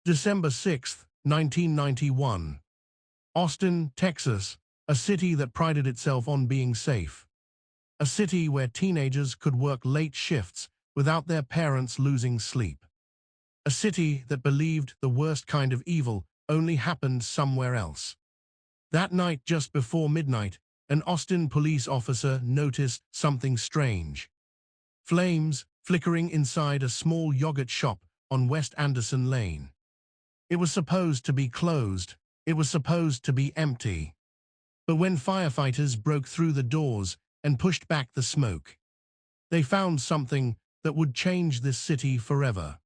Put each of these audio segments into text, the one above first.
December 6, 1991. Austin, Texas, a city that prided itself on being safe. A city where teenagers could work late shifts without their parents losing sleep. A city that believed the worst kind of evil only happened somewhere else. That night just before midnight, an Austin police officer noticed something strange. Flames flickering inside a small yogurt shop on West Anderson Lane. It was supposed to be closed. It was supposed to be empty. But when firefighters broke through the doors and pushed back the smoke, they found something that would change this city forever.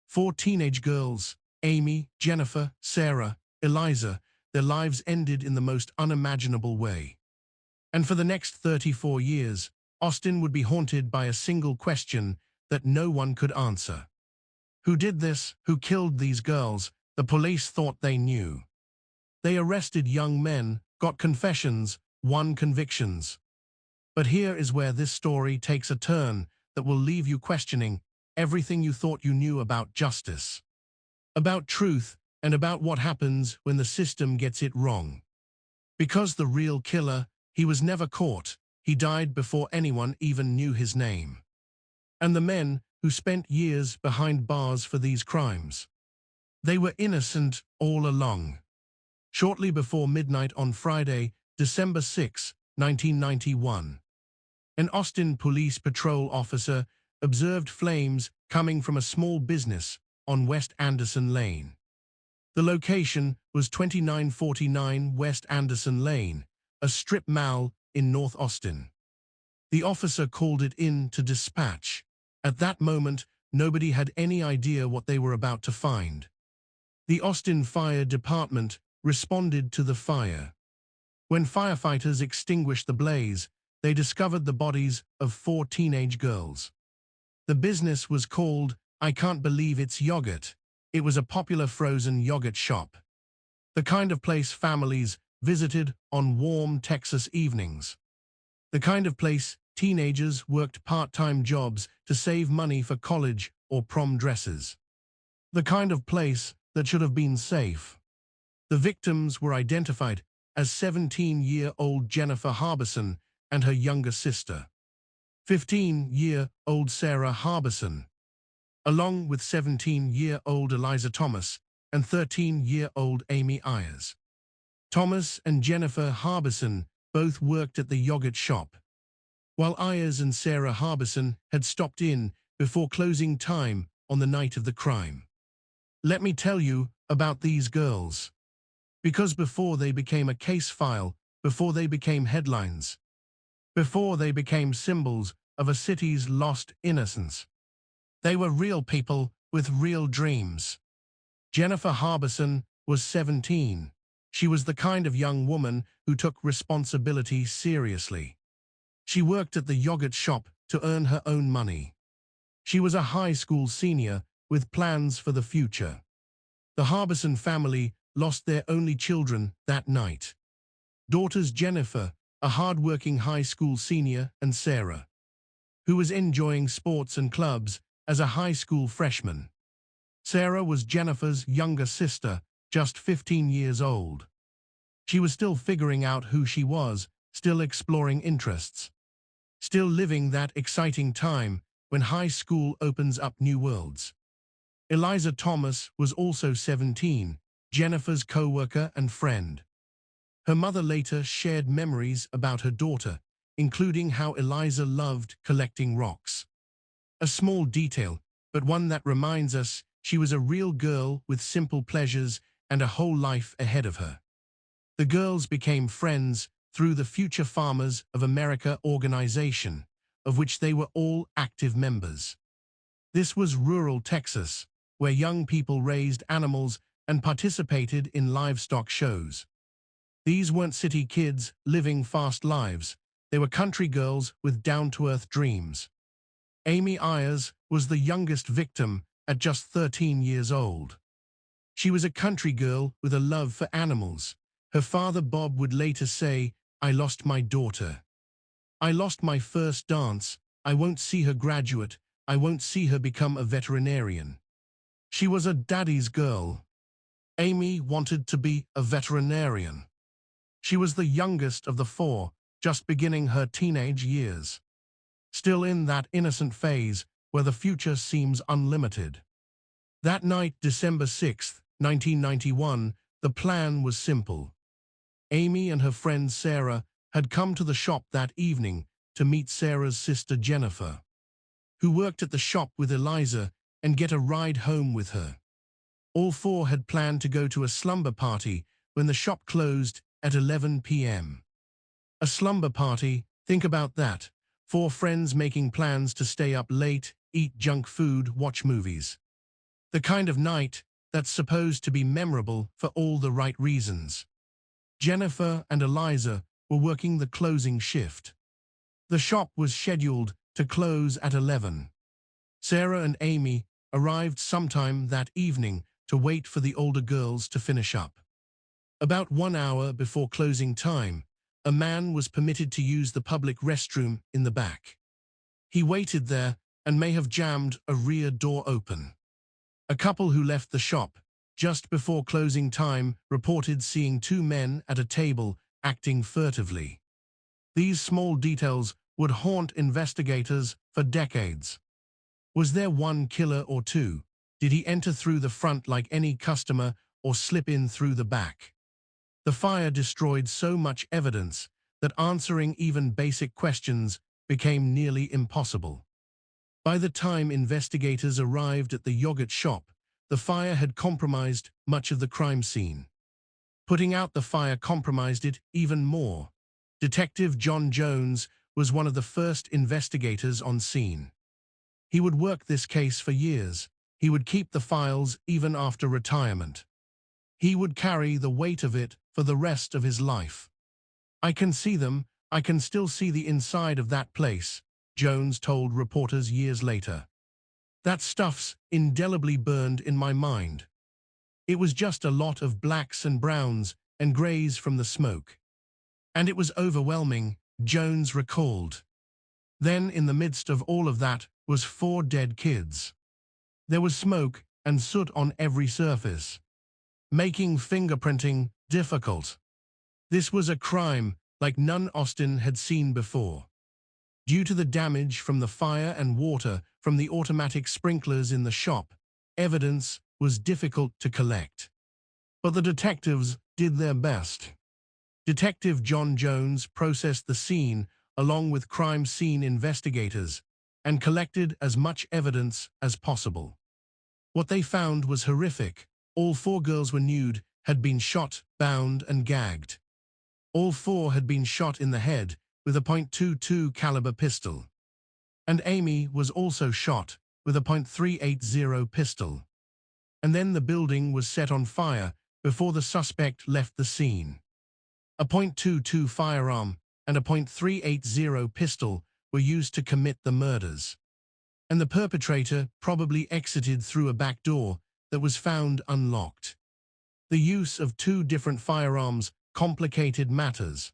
4 teenage girls, Amy, Jennifer, Sarah, Eliza, their lives ended in the most unimaginable way. And for the next 34 years, Austin would be haunted by a single question that no one could answer. Who did this? Who killed these girls? The police thought they knew. They arrested young men, got confessions, won convictions. But here is where this story takes a turn that will leave you questioning everything you thought you knew about justice, about truth, and about what happens when the system gets it wrong. Because the real killer, he was never caught. He died before anyone even knew his name. And the men who spent years behind bars for these crimes, they were innocent all along. Shortly before midnight on Friday, December 6, 1991, an Austin Police Patrol officer observed flames coming from a small business on West Anderson Lane. The location was 2949 West Anderson Lane, a strip mall in North Austin. The officer called it in to dispatch. At that moment, nobody had any idea what they were about to find. The Austin Fire Department responded to the fire. When firefighters extinguished the blaze, they discovered the bodies of 4 teenage girls. The business was called I Can't Believe It's Yogurt. It was a popular frozen yogurt shop, the kind of place families visited on warm Texas evenings, the kind of place teenagers worked part-time jobs to save money for college or prom dresses, the kind of place that should have been safe. The victims were identified as 17-year-old Jennifer Harbison and her younger sister, 15-year-old Sarah Harbison, along with 17-year-old Eliza Thomas and 13-year-old Amy Ayers. Thomas and Jennifer Harbison both worked at the yogurt shop, while Ayers and Sarah Harbison had stopped in before closing time on the night of the crime. Let me tell you about these girls, because before they became a case file, before they became headlines, before they became symbols of a city's lost innocence, they were real people with real dreams. Jennifer Harbison was 17. She was the kind of young woman who took responsibility seriously. She worked at the yogurt shop to earn her own money. She was a high school senior with plans for the future. The Harbison family lost their only children that night. Daughters Jennifer, a hard-working high school senior, and Sarah, who was enjoying sports and clubs as a high school freshman. Sarah was Jennifer's younger sister, just 15 years old. She was still figuring out who she was, still exploring interests, still living that exciting time when high school opens up new worlds. Eliza Thomas was also 17, Jennifer's co-worker and friend. Her mother later shared memories about her daughter, including how Eliza loved collecting rocks. A small detail, but one that reminds us she was a real girl with simple pleasures and a whole life ahead of her. The girls became friends through the Future Farmers of America organization, of which they were all active members. This was rural Texas, where young people raised animals and participated in livestock shows. These weren't city kids living fast lives. They were country girls with down-to-earth dreams. Amy Ayers was the youngest victim at just 13 years old. She was a country girl with a love for animals. Her father Bob would later say, "I lost my daughter. I lost my first dance. I won't see her graduate. I won't see her become a veterinarian." She was a daddy's girl. Amy wanted to be a veterinarian. She was the youngest of the four, just beginning her teenage years. Still in that innocent phase where the future seems unlimited. That night, December 6th, 1991, the plan was simple. Amy and her friend Sarah had come to the shop that evening to meet Sarah's sister Jennifer, who worked at the shop with Eliza, and get a ride home with her. All four had planned to go to a slumber party when the shop closed at 11 p.m. A slumber party, think about that. Four friends making plans to stay up late, eat junk food, watch movies. The kind of night that's supposed to be memorable for all the right reasons. Jennifer and Eliza were working the closing shift. The shop was scheduled to close at 11. Sarah and Amy arrived sometime that evening to wait for the older girls to finish up. About 1 hour before closing time, a man was permitted to use the public restroom in the back. He waited there and may have jammed a rear door open. A couple who left the shop just before closing time reported seeing two men at a table acting furtively. These small details would haunt investigators for decades. Was there one killer or two? Did he enter through the front like any customer or slip in through the back? The fire destroyed so much evidence that answering even basic questions became nearly impossible. By the time investigators arrived at the yogurt shop, the fire had compromised much of the crime scene. Putting out the fire compromised it even more. Detective John Jones was one of the first investigators on scene. He would work this case for years. He would keep the files even after retirement. He would carry the weight of it for the rest of his life. "I can see them. I can still see the inside of that place," Jones told reporters years later. "That stuff's indelibly burned in my mind. It was just a lot of blacks and browns and grays from the smoke. And it was overwhelming," Jones recalled. Then, in the midst of all of that, was 4 dead kids. There was smoke and soot on every surface, making fingerprinting difficult. This was a crime like none Austin had seen before. Due to the damage from the fire and water from the automatic sprinklers in the shop, evidence was difficult to collect. But the detectives did their best. Detective John Jones processed the scene along with crime scene investigators and collected as much evidence as possible. What they found was horrific. All 4 girls were nude, had been shot, bound, and gagged. All 4 had been shot in the head with a .22 caliber pistol. And Amy was also shot with a .380 pistol. And then the building was set on fire before the suspect left the scene. A .22 firearm and a .380 pistol were used to commit the murders. And the perpetrator probably exited through a back door that was found unlocked. The use of 2 different firearms complicated matters.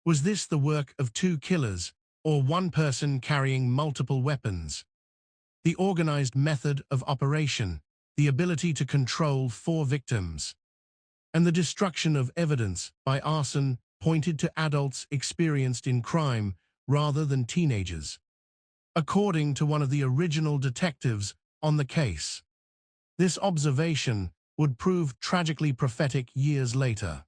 Was this the work of 2 killers, or one person carrying multiple weapons? The organized method of operation, the ability to control 4 victims, and the destruction of evidence by arson pointed to adults experienced in crime rather than teenagers, according to one of the original detectives on the case. This observation would prove tragically prophetic years later.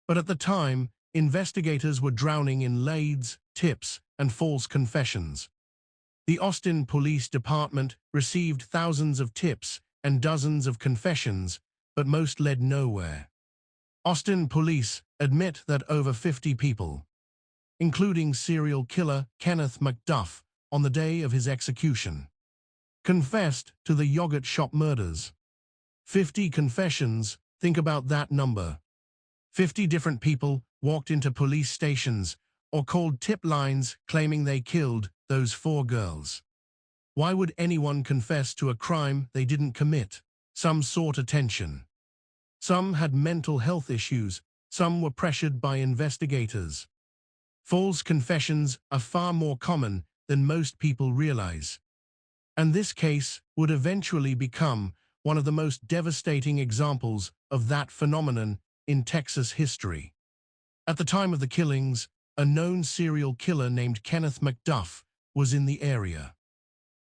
But at the time, investigators were drowning in leads, tips, and false confessions. The Austin Police Department received thousands of tips and dozens of confessions, but most led nowhere. Austin police admit that over 50 people, including serial killer Kenneth McDuff on the day of his execution, confessed to the yogurt shop murders. 50 confessions, think about that number. 50 different people walked into police stations or called tip lines claiming they killed those 4 girls. Why would anyone confess to a crime they didn't commit? Some sought attention. Some had mental health issues. Some were pressured by investigators. False confessions are far more common than most people realize. And this case would eventually become one of the most devastating examples of that phenomenon in Texas history. At the time of the killings, a known serial killer named Kenneth McDuff was in the area.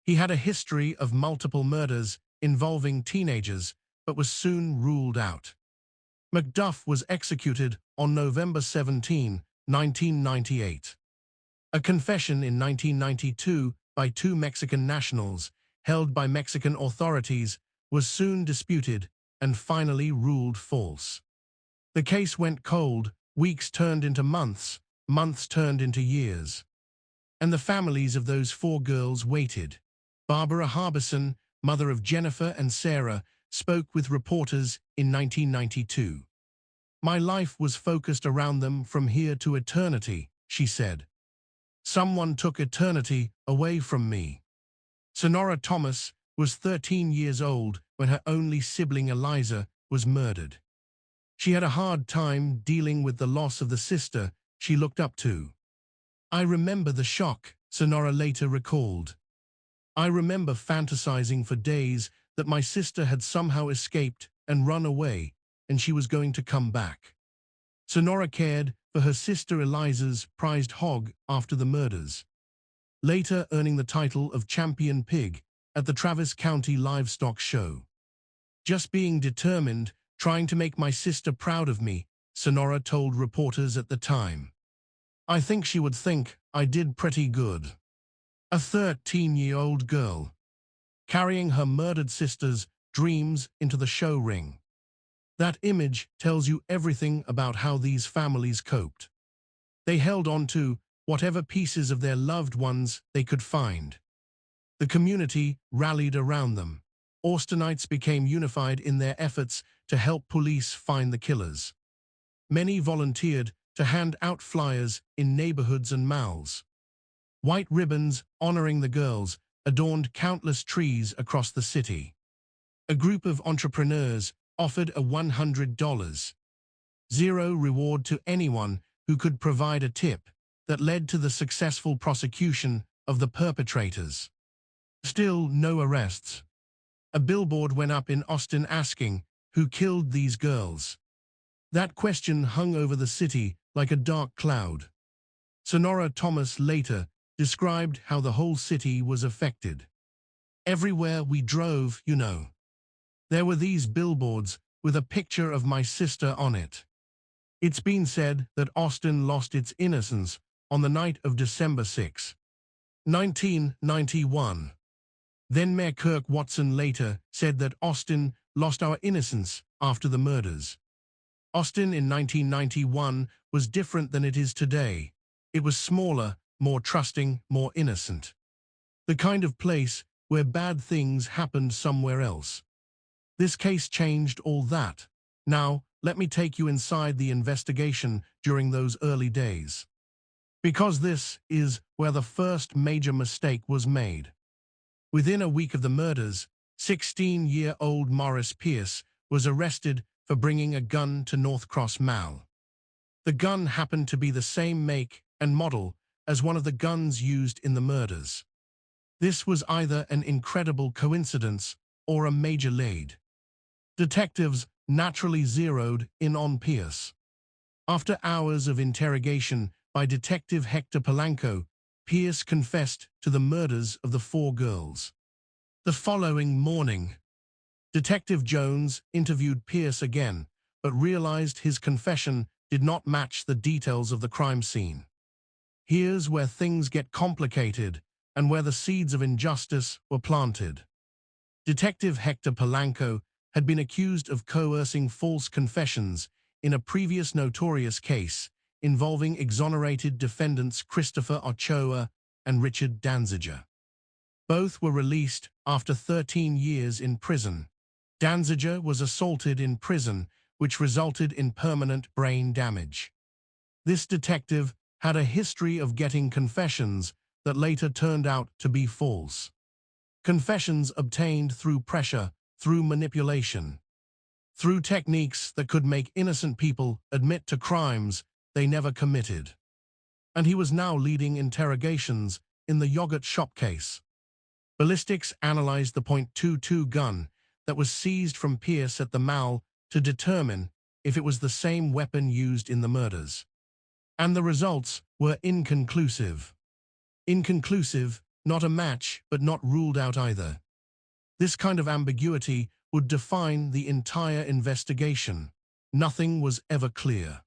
He had a history of multiple murders involving teenagers, but was soon ruled out. McDuff was executed on November 17, 1998. A confession in 1992 by two Mexican nationals, held by Mexican authorities, was soon disputed and finally ruled false. The case went cold, weeks turned into months, months turned into years. And the families of those four girls waited. Barbara Harbison, mother of Jennifer and Sarah, spoke with reporters in 1992. "My life was focused around them from here to eternity," she said. "Someone took eternity away from me." Sonora Thomas was 13 years old when her only sibling Eliza was murdered. She had a hard time dealing with the loss of the sister she looked up to. "I remember the shock," Sonora later recalled. "I remember fantasizing for days that my sister had somehow escaped and run away, and she was going to come back." Sonora cared for her sister Eliza's prized hog after the murders, later earning the title of Champion Pig at the Travis County Livestock Show. "Just being determined, trying to make my sister proud of me," Sonora told reporters at the time. "I think she would think I did pretty good." A 13-year-old girl, carrying her murdered sister's dreams into the show ring. That image tells you everything about how these families coped. They held on to whatever pieces of their loved ones they could find. The community rallied around them. Austinites became unified in their efforts to help police find the killers. Many volunteered to hand out flyers in neighborhoods and malls. White ribbons honoring the girls adorned countless trees across the city. A group of entrepreneurs offered a $100 reward to anyone who could provide a tip that led to the successful prosecution of the perpetrators. Still no arrests. A billboard went up in Austin asking, "Who killed these girls?" That question hung over the city like a dark cloud. Sonora Thomas later described how the whole city was affected. "Everywhere we drove, there were these billboards with a picture of my sister on it." It's been said that Austin lost its innocence on the night of December 6, 1991. Then Mayor Kirk Watson later said that Austin lost our innocence after the murders. Austin in 1991 was different than it is today. It was smaller, more trusting, more innocent. The kind of place where bad things happened somewhere else. This case changed all that. Now, let me take you inside the investigation during those early days. Because this is where the first major mistake was made. Within a week of the murders, 16-year-old Morris Pierce was arrested for bringing a gun to Northcross Mall. The gun happened to be the same make and model as one of the guns used in the murders. This was either an incredible coincidence or a major lead. Detectives naturally zeroed in on Pierce. After hours of interrogation by Detective Hector Polanco, Pierce confessed to the murders of the four girls. The following morning, Detective Jones interviewed Pierce again, but realized his confession did not match the details of the crime scene. Here's where things get complicated and where the seeds of injustice were planted. Detective Hector Polanco had been accused of coercing false confessions in a previous notorious case involving exonerated defendants Christopher Ochoa and Richard Danziger. Both were released after 13 years in prison. Danziger was assaulted in prison, which resulted in permanent brain damage. This detective had a history of getting confessions that later turned out to be false. Confessions obtained through pressure, through manipulation, through techniques that could make innocent people admit to crimes they never committed. And he was now leading interrogations in the yogurt shop case. Ballistics analyzed the .22 gun that was seized from Pierce at the Mall to determine if it was the same weapon used in the murders. And the results were inconclusive. Inconclusive, not a match, but not ruled out either. This kind of ambiguity would define the entire investigation. Nothing was ever clear.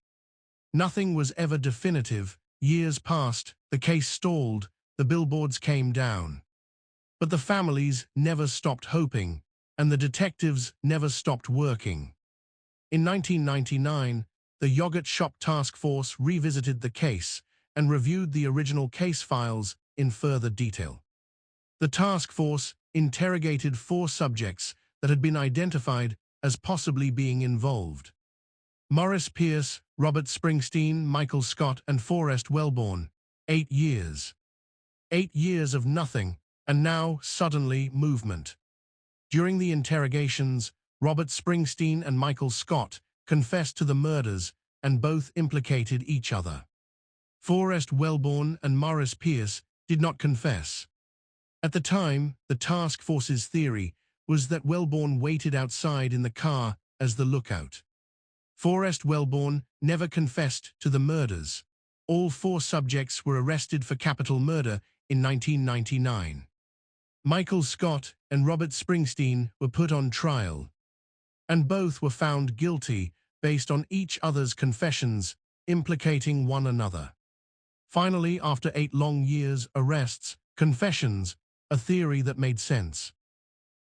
Nothing was ever definitive. Years passed, the case stalled, the billboards came down. But the families never stopped hoping, and the detectives never stopped working. In 1999, the Yogurt Shop Task Force revisited the case and reviewed the original case files in further detail. The task force interrogated 4 subjects that had been identified as possibly being involved: Morris Pierce, Robert Springsteen, Michael Scott, and Forrest Wellborn. 8 years. 8 years of nothing, and now, suddenly, movement. During the interrogations, Robert Springsteen and Michael Scott confessed to the murders, and both implicated each other. Forrest Wellborn and Morris Pierce did not confess. At the time, the task force's theory was that Wellborn waited outside in the car as the lookout. Forrest Wellborn never confessed to the murders. All 4 subjects were arrested for capital murder in 1999. Michael Scott and Robert Springsteen were put on trial, and both were found guilty based on each other's confessions, implicating one another. Finally, after 8 long years, arrests, confessions, a theory that made sense.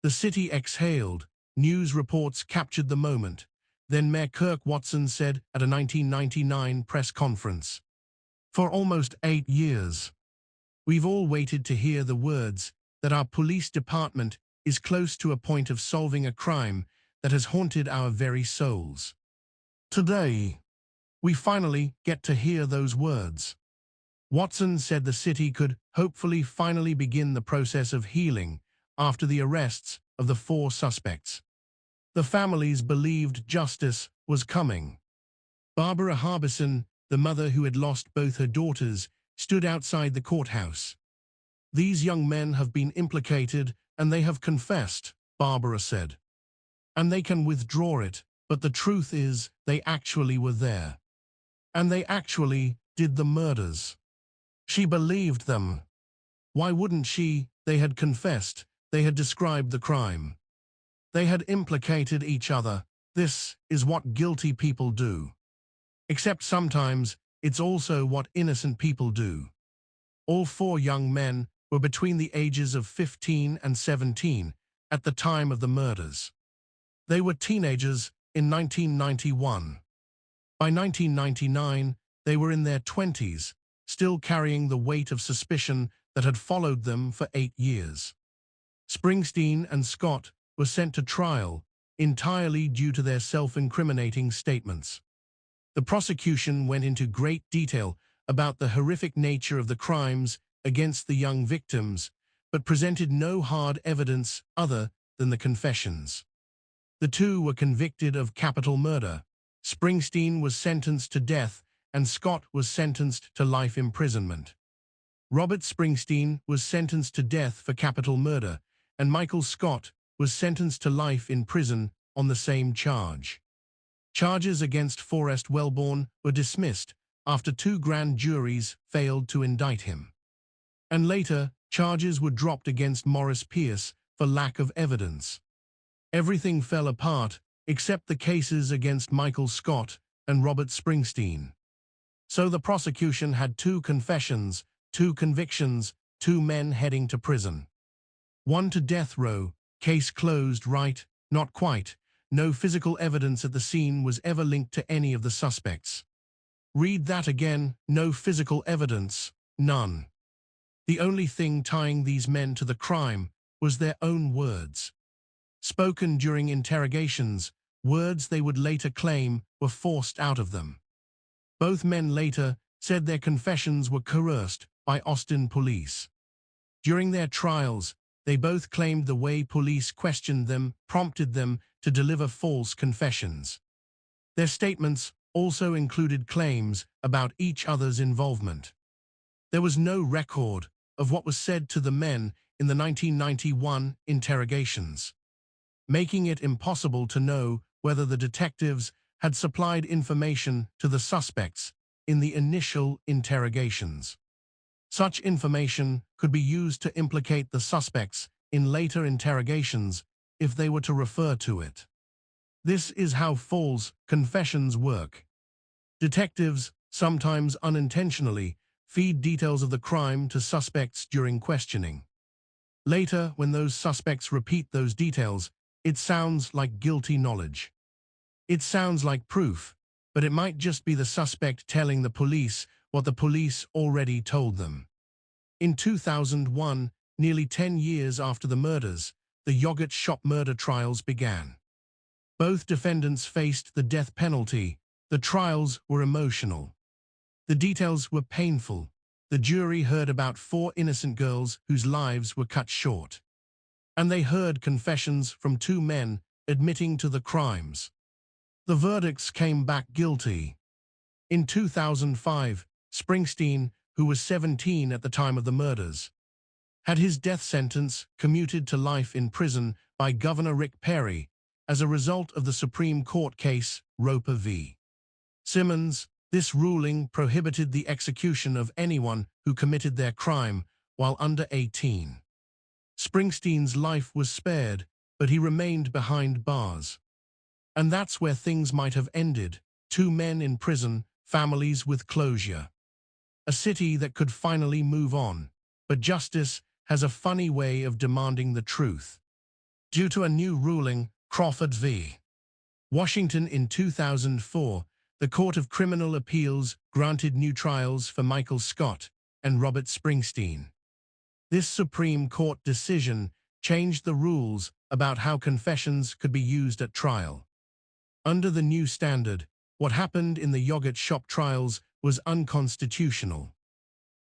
The city exhaled. News reports captured the moment. Then Mayor Kirk Watson said at a 1999 press conference, "For almost 8 years, we've all waited to hear the words that our police department is close to a point of solving a crime that has haunted our very souls. Today, we finally get to hear those words." Watson said the city could hopefully finally begin the process of healing after the arrests of the 4 suspects. The families believed justice was coming. Barbara Harbison, the mother who had lost both her daughters, stood outside the courthouse. "These young men have been implicated and they have confessed," Barbara said. "And they can withdraw it, but the truth is they actually were there. And they actually did the murders." She believed them. Why wouldn't she? They had confessed. They had described the crime. They had implicated each other. This is what guilty people do. Except sometimes it's also what innocent people do. All 4 young men were between the ages of 15 and 17 at the time of the murders. They were teenagers in 1991. By 1999, they were in their 20s, still carrying the weight of suspicion that had followed them for 8 years. Springsteen and Scott were sent to trial entirely due to their self-incriminating statements. The prosecution went into great detail about the horrific nature of the crimes against the young victims, but presented no hard evidence other than the confessions. The 2 were convicted of capital murder. Springsteen was sentenced to death, and Scott was sentenced to life imprisonment. Robert Springsteen was sentenced to death for capital murder, and Michael Scott was sentenced to life in prison on the same charge. Charges against Forrest Wellborn were dismissed after 2 grand juries failed to indict him. And later, charges were dropped against Morris Pierce for lack of evidence. Everything fell apart except the cases against Michael Scott and Robert Springsteen. So the prosecution had 2 confessions, 2 convictions, 2 men heading to prison. 1 to death row, case closed, right? Not quite. No physical evidence at the scene was ever linked to any of the suspects. Read that again, no physical evidence, none. The only thing tying these men to the crime was their own words. Spoken during interrogations, words they would later claim were forced out of them. Both men later said their confessions were coerced by Austin police. During their trials, they both claimed the way police questioned them prompted them to deliver false confessions. Their statements also included claims about each other's involvement. There was no record of what was said to the men in the 1991 interrogations. making it impossible to know whether the detectives had supplied information to the suspects in the initial interrogations. Such information could be used to implicate the suspects in later interrogations if they were to refer to it. This is how false confessions work. Detectives, sometimes unintentionally, feed details of the crime to suspects during questioning. Later, when those suspects repeat those details, it sounds like guilty knowledge. It sounds like proof, but it might just be the suspect telling the police what the police already told them. In 2001, nearly 10 years after the murders, the yogurt shop murder trials began. Both defendants faced the death penalty. The trials were emotional. The details were painful. The jury heard about 4 innocent girls whose lives were cut short. And they heard confessions from 2 men admitting to the crimes. The verdicts came back guilty. In 2005, Springsteen, who was 17 at the time of the murders, had his death sentence commuted to life in prison by Governor Rick Perry as a result of the Supreme Court case Roper v. Simmons. This ruling prohibited the execution of anyone who committed their crime while under 18. Springsteen's life was spared, but he remained behind bars. And that's where things might have ended. 2 men in prison, families with closure. A city that could finally move on. But justice has a funny way of demanding the truth. Due to a new ruling, Crawford v. Washington in 2004, the Court of Criminal Appeals granted new trials for Michael Scott and Robert Springsteen. This Supreme Court decision changed the rules about how confessions could be used at trial. Under the new standard, what happened in the yogurt shop trials was unconstitutional.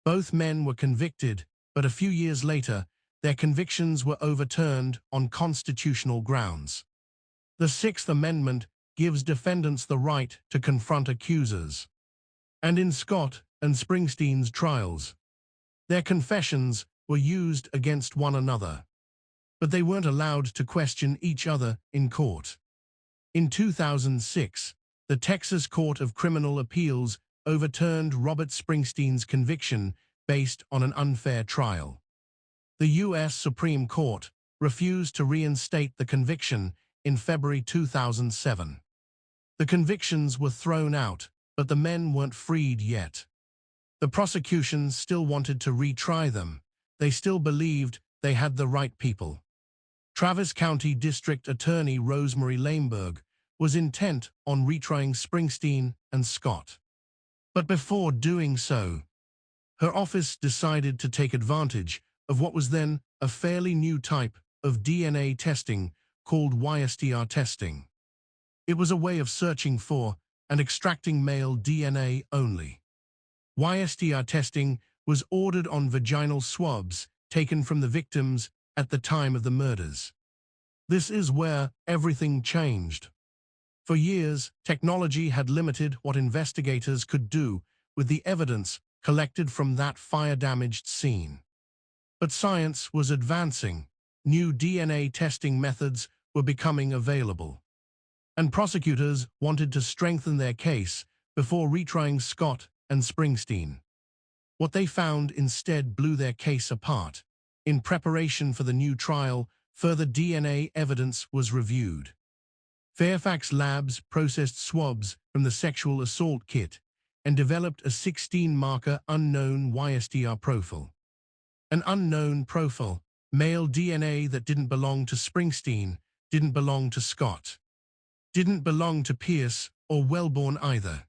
Both men were convicted, but a few years later, their convictions were overturned on constitutional grounds. The Sixth Amendment gives defendants the right to confront accusers. And in Scott and Springsteen's trials, their confessions were used against one another. But they weren't allowed to question each other in court. In 2006, the Texas Court of Criminal Appeals overturned Robert Springsteen's conviction based on an unfair trial. The U.S. Supreme Court refused to reinstate the conviction in February 2007. The convictions were thrown out, but the men weren't freed yet. The prosecution still wanted to retry them. They still believed they had the right people. Travis County District Attorney Rosemary Laneberg was intent on retrying Springsteen and Scott. But before doing so, her office decided to take advantage of what was then a fairly new type of DNA testing called YSTR testing. It was a way of searching for and extracting male DNA only. YSTR testing was ordered on vaginal swabs taken from the victims at the time of the murders. This is where everything changed. For years, technology had limited what investigators could do with the evidence collected from that fire-damaged scene. But science was advancing. New DNA testing methods were becoming available. And prosecutors wanted to strengthen their case before retrying Scott and Springsteen. What they found instead blew their case apart. In preparation for the new trial, further DNA evidence was reviewed. Fairfax Labs processed swabs from the sexual assault kit and developed a 16-marker unknown YSTR profile. An unknown profile, male DNA that didn't belong to Springsteen, didn't belong to Scott, didn't belong to Pierce or Wellborn either.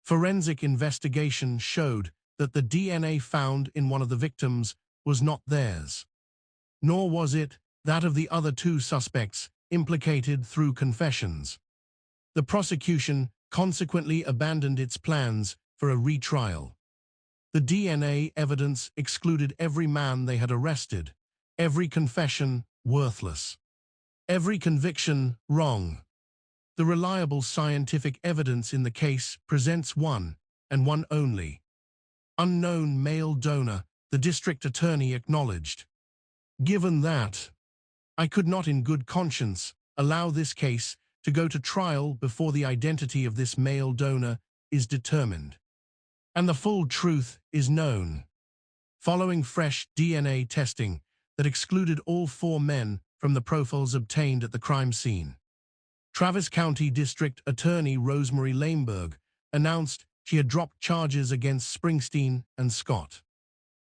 Forensic investigation showed that the DNA found in one of the victims was not theirs. Nor was it that of the other 2 suspects implicated through confessions. The prosecution consequently abandoned its plans for a retrial. The DNA evidence excluded every man they had arrested, every confession worthless, every conviction wrong. The reliable scientific evidence in the case presents one, and one only. Unknown male donor, the district attorney acknowledged. Given that, I could not in good conscience allow this case to go to trial before the identity of this male donor is determined and the full truth is known. Following fresh DNA testing that excluded all 4 men from the profiles obtained at the crime scene, Travis County District Attorney Rosemary Laneberg announced she had dropped charges against Springsteen and Scott.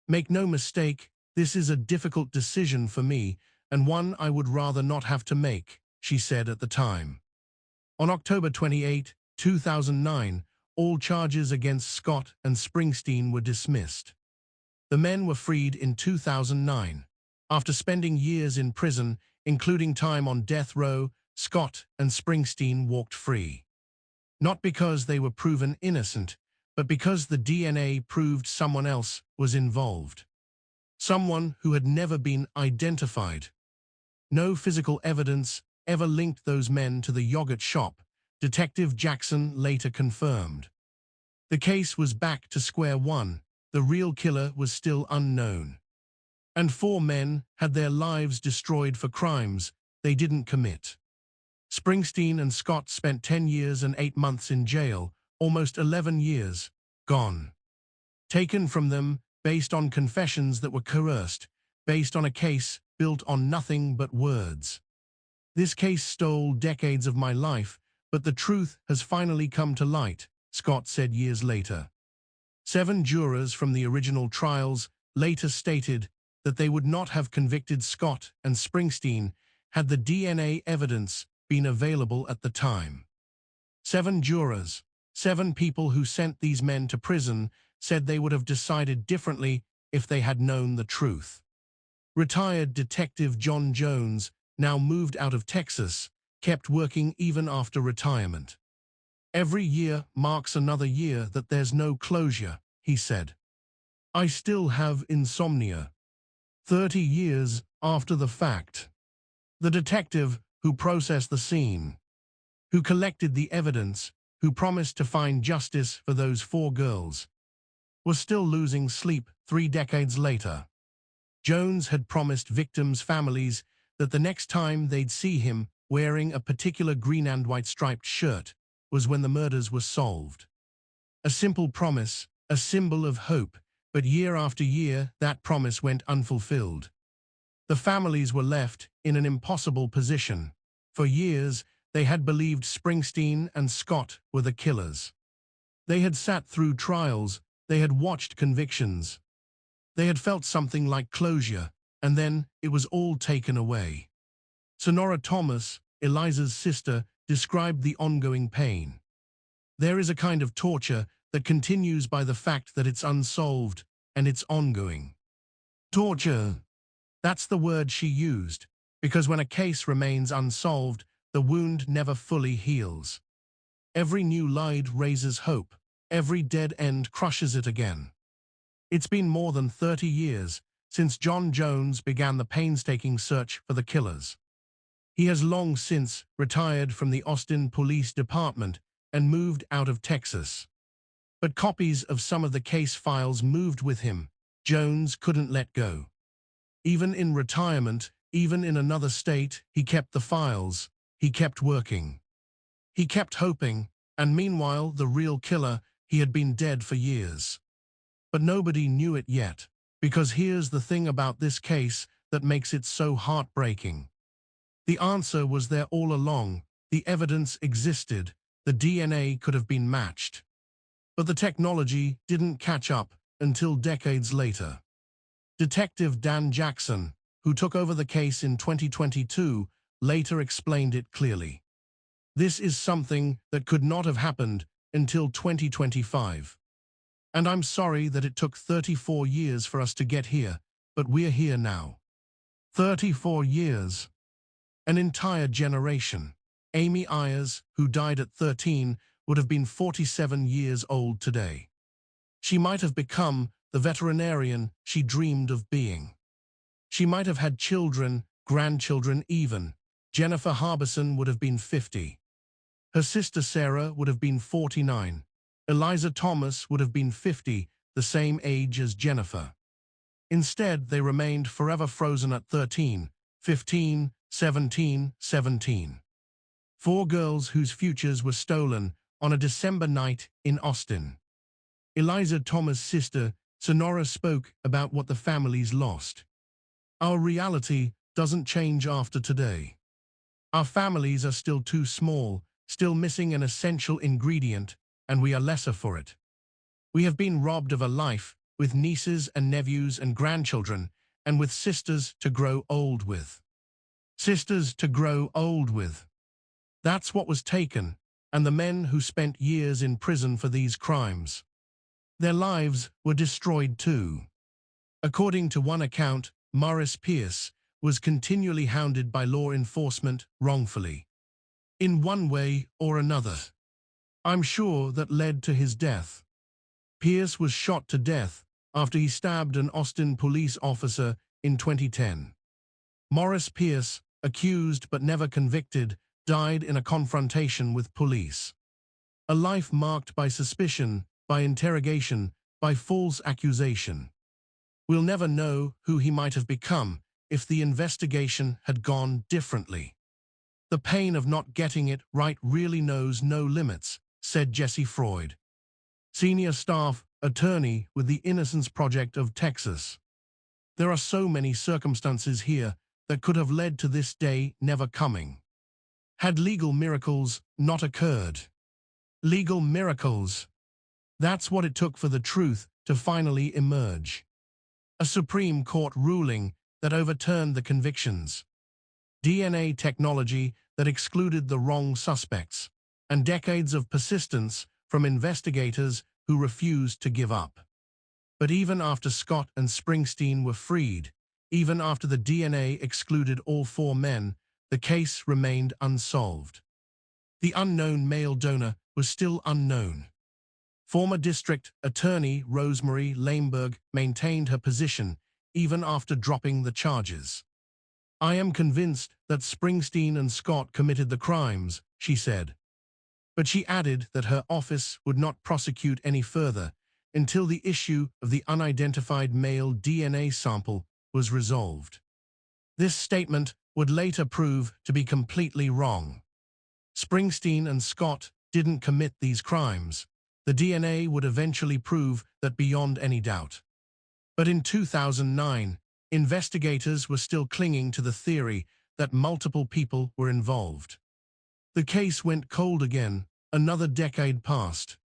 "Make no mistake, this is a difficult decision for me and one I would rather not have to make," she said at the time. On October 28, 2009, all charges against Scott and Springsteen were dismissed. The men were freed in 2009. After spending years in prison, including time on death row, Scott and Springsteen walked free. Not because they were proven innocent, but because the DNA proved someone else was involved. Someone who had never been identified. No physical evidence ever linked those men to the yogurt shop, Detective Jackson later confirmed. The case was back to square one. The real killer was still unknown. And 4 men had their lives destroyed for crimes they didn't commit. Springsteen and Scott spent 10 years and 8 months in jail, almost 11 years, gone. Taken from them based on confessions that were coerced, based on a case built on nothing but words. "This case stole decades of my life, but the truth has finally come to light," Scott said years later. 7 jurors from the original trials later stated that they would not have convicted Scott and Springsteen had the DNA evidence been available at the time. 7 jurors, 7 people who sent these men to prison, said they would have decided differently if they had known the truth. Retired Detective John Jones, now moved out of Texas, kept working even after retirement. "Every year marks another year that there's no closure," he said. "I still have insomnia. 30 years after the fact." The detective who processed the scene, who collected the evidence, who promised to find justice for those 4 girls, was still losing sleep 3 decades later. Jones had promised victims' families that the next time they'd see him wearing a particular green and white striped shirt was when the murders were solved. A simple promise, a symbol of hope, but year after year that promise went unfulfilled. The families were left in an impossible position. For years, they had believed Springsteen and Scott were the killers. They had sat through trials, they had watched convictions. They had felt something like closure, and then it was all taken away. Sonora Thomas, Eliza's sister, described the ongoing pain. "There is a kind of torture that continues by the fact that it's unsolved, and it's ongoing." Torture. That's the word she used, because when a case remains unsolved, the wound never fully heals. Every new lie raises hope. Every dead end crushes it again. It's been more than 30 years since John Jones began the painstaking search for the killers. He has long since retired from the Austin Police Department and moved out of Texas. But copies of some of the case files moved with him. Jones couldn't let go. Even in retirement, even in another state, he kept the files. He kept working. He kept hoping, and meanwhile, the real killer, he had been dead for years. But nobody knew it yet, because here's the thing about this case that makes it so heartbreaking. The answer was there all along. The evidence existed. The DNA could have been matched. But the technology didn't catch up until decades later. Detective Dan Jackson, who took over the case in 2022, later explained it clearly. "This is something that could not have happened until 2025. And I'm sorry that it took 34 years for us to get here, but we're here now." 34 years. An entire generation. Amy Ayers, who died at 13, would have been 47 years old today. She might have become the veterinarian she dreamed of being. She might have had children, grandchildren even. Jennifer Harbison would have been 50. Her sister Sarah would have been 49. Eliza Thomas would have been 50, the same age as Jennifer. Instead, they remained forever frozen at 13, 15, 17, 17. Four girls whose futures were stolen on a December night in Austin. Eliza Thomas' sister, Sonora, spoke about what the families lost. Our reality doesn't change after today. Our families are still too small, still missing an essential ingredient, and we are lesser for it. We have been robbed of a life, with nieces and nephews and grandchildren, and with sisters to grow old with. Sisters to grow old with. That's what was taken, and the men who spent years in prison for these crimes. Their lives were destroyed too. According to one account, Morris Pierce was continually hounded by law enforcement wrongfully. In one way or another. I'm sure that led to his death. Pierce was shot to death after he stabbed an Austin police officer in 2010. Morris Pierce, accused but never convicted, died in a confrontation with police. A life marked by suspicion, by interrogation, by false accusation. We'll never know who he might have become if the investigation had gone differently. The pain of not getting it right really knows no limits, said Jesse Freud, senior staff attorney with the Innocence Project of Texas. There are so many circumstances here that could have led to this day never coming. Had legal miracles not occurred. Legal miracles. That's what it took for the truth to finally emerge. A Supreme Court ruling that overturned the convictions. DNA technology that excluded the wrong suspects. And decades of persistence from investigators who refused to give up. But even after Scott and Springsteen were freed, even after the DNA excluded all four men, the case remained unsolved. The unknown male donor was still unknown. Former District Attorney Rosemary Laneberg maintained her position even after dropping the charges. I am convinced that Springsteen and Scott committed the crimes, she said. But she added that her office would not prosecute any further until the issue of the unidentified male DNA sample was resolved. This statement would later prove to be completely wrong. Springsteen and Scott didn't commit these crimes. The DNA would eventually prove that beyond any doubt. But in 2009, investigators were still clinging to the theory that multiple people were involved. The case went cold again, another decade passed.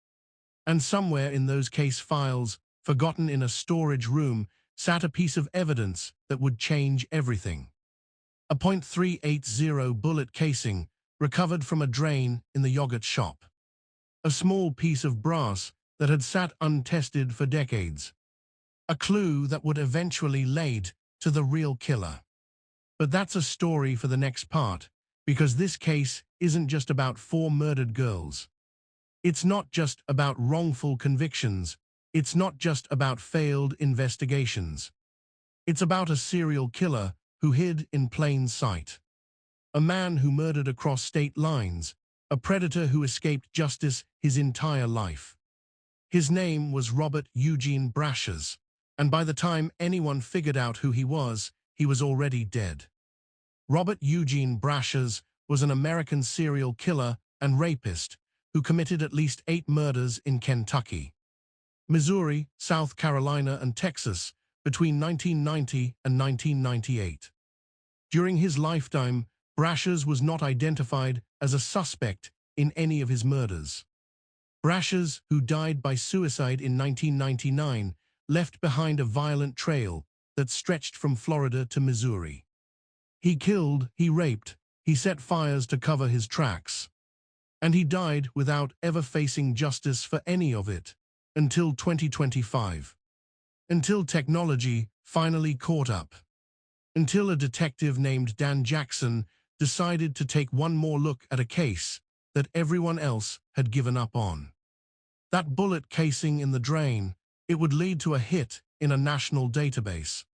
And somewhere in those case files, forgotten in a storage room, sat a piece of evidence that would change everything. A .380 bullet casing recovered from a drain in the yogurt shop. A small piece of brass that had sat untested for decades. A clue that would eventually lead to the real killer. But that's a story for the next part, because this case isn't just about four murdered girls. It's not just about wrongful convictions. It's not just about failed investigations. It's about a serial killer who hid in plain sight. A man who murdered across state lines. A predator who escaped justice his entire life. His name was Robert Eugene Brashers, and by the time anyone figured out who he was already dead. Robert Eugene Brashers was an American serial killer and rapist who committed at least 8 murders in Kentucky, Missouri, South Carolina, and Texas between 1990 and 1998. During his lifetime, Brashers was not identified as a suspect in any of his murders. Brashers, who died by suicide in 1999, left behind a violent trail that stretched from Florida to Missouri. He killed, he raped, he set fires to cover his tracks. And he died without ever facing justice for any of it, until 2025. Until technology finally caught up. Until a detective named Dan Jackson decided to take one more look at a case that everyone else had given up on. That bullet casing in the drain, it would lead to a hit in a national database.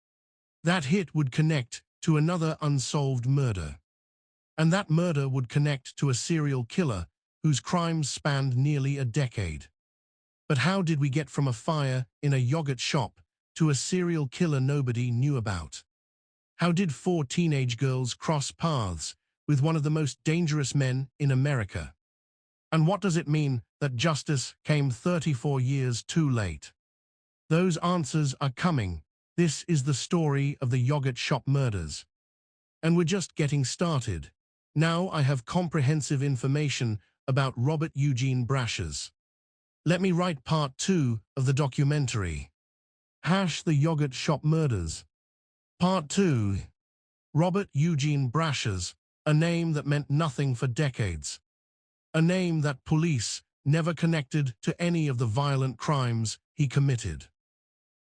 That hit would connect to another unsolved murder. And that murder would connect to a serial killer whose crimes spanned nearly a decade. But how did we get from a fire in a yogurt shop to a serial killer nobody knew about? How did four teenage girls cross paths with one of the most dangerous men in America? And what does it mean that justice came 34 years too late? Those answers are coming. This is the story of the yogurt shop murders. And we're just getting started. Now I have comprehensive information about Robert Eugene Brashers. Let me write part 2 of the documentary. The Yogurt Shop Murders. Part 2. Robert Eugene Brashers, a name that meant nothing for decades. A name that police never connected to any of the violent crimes he committed.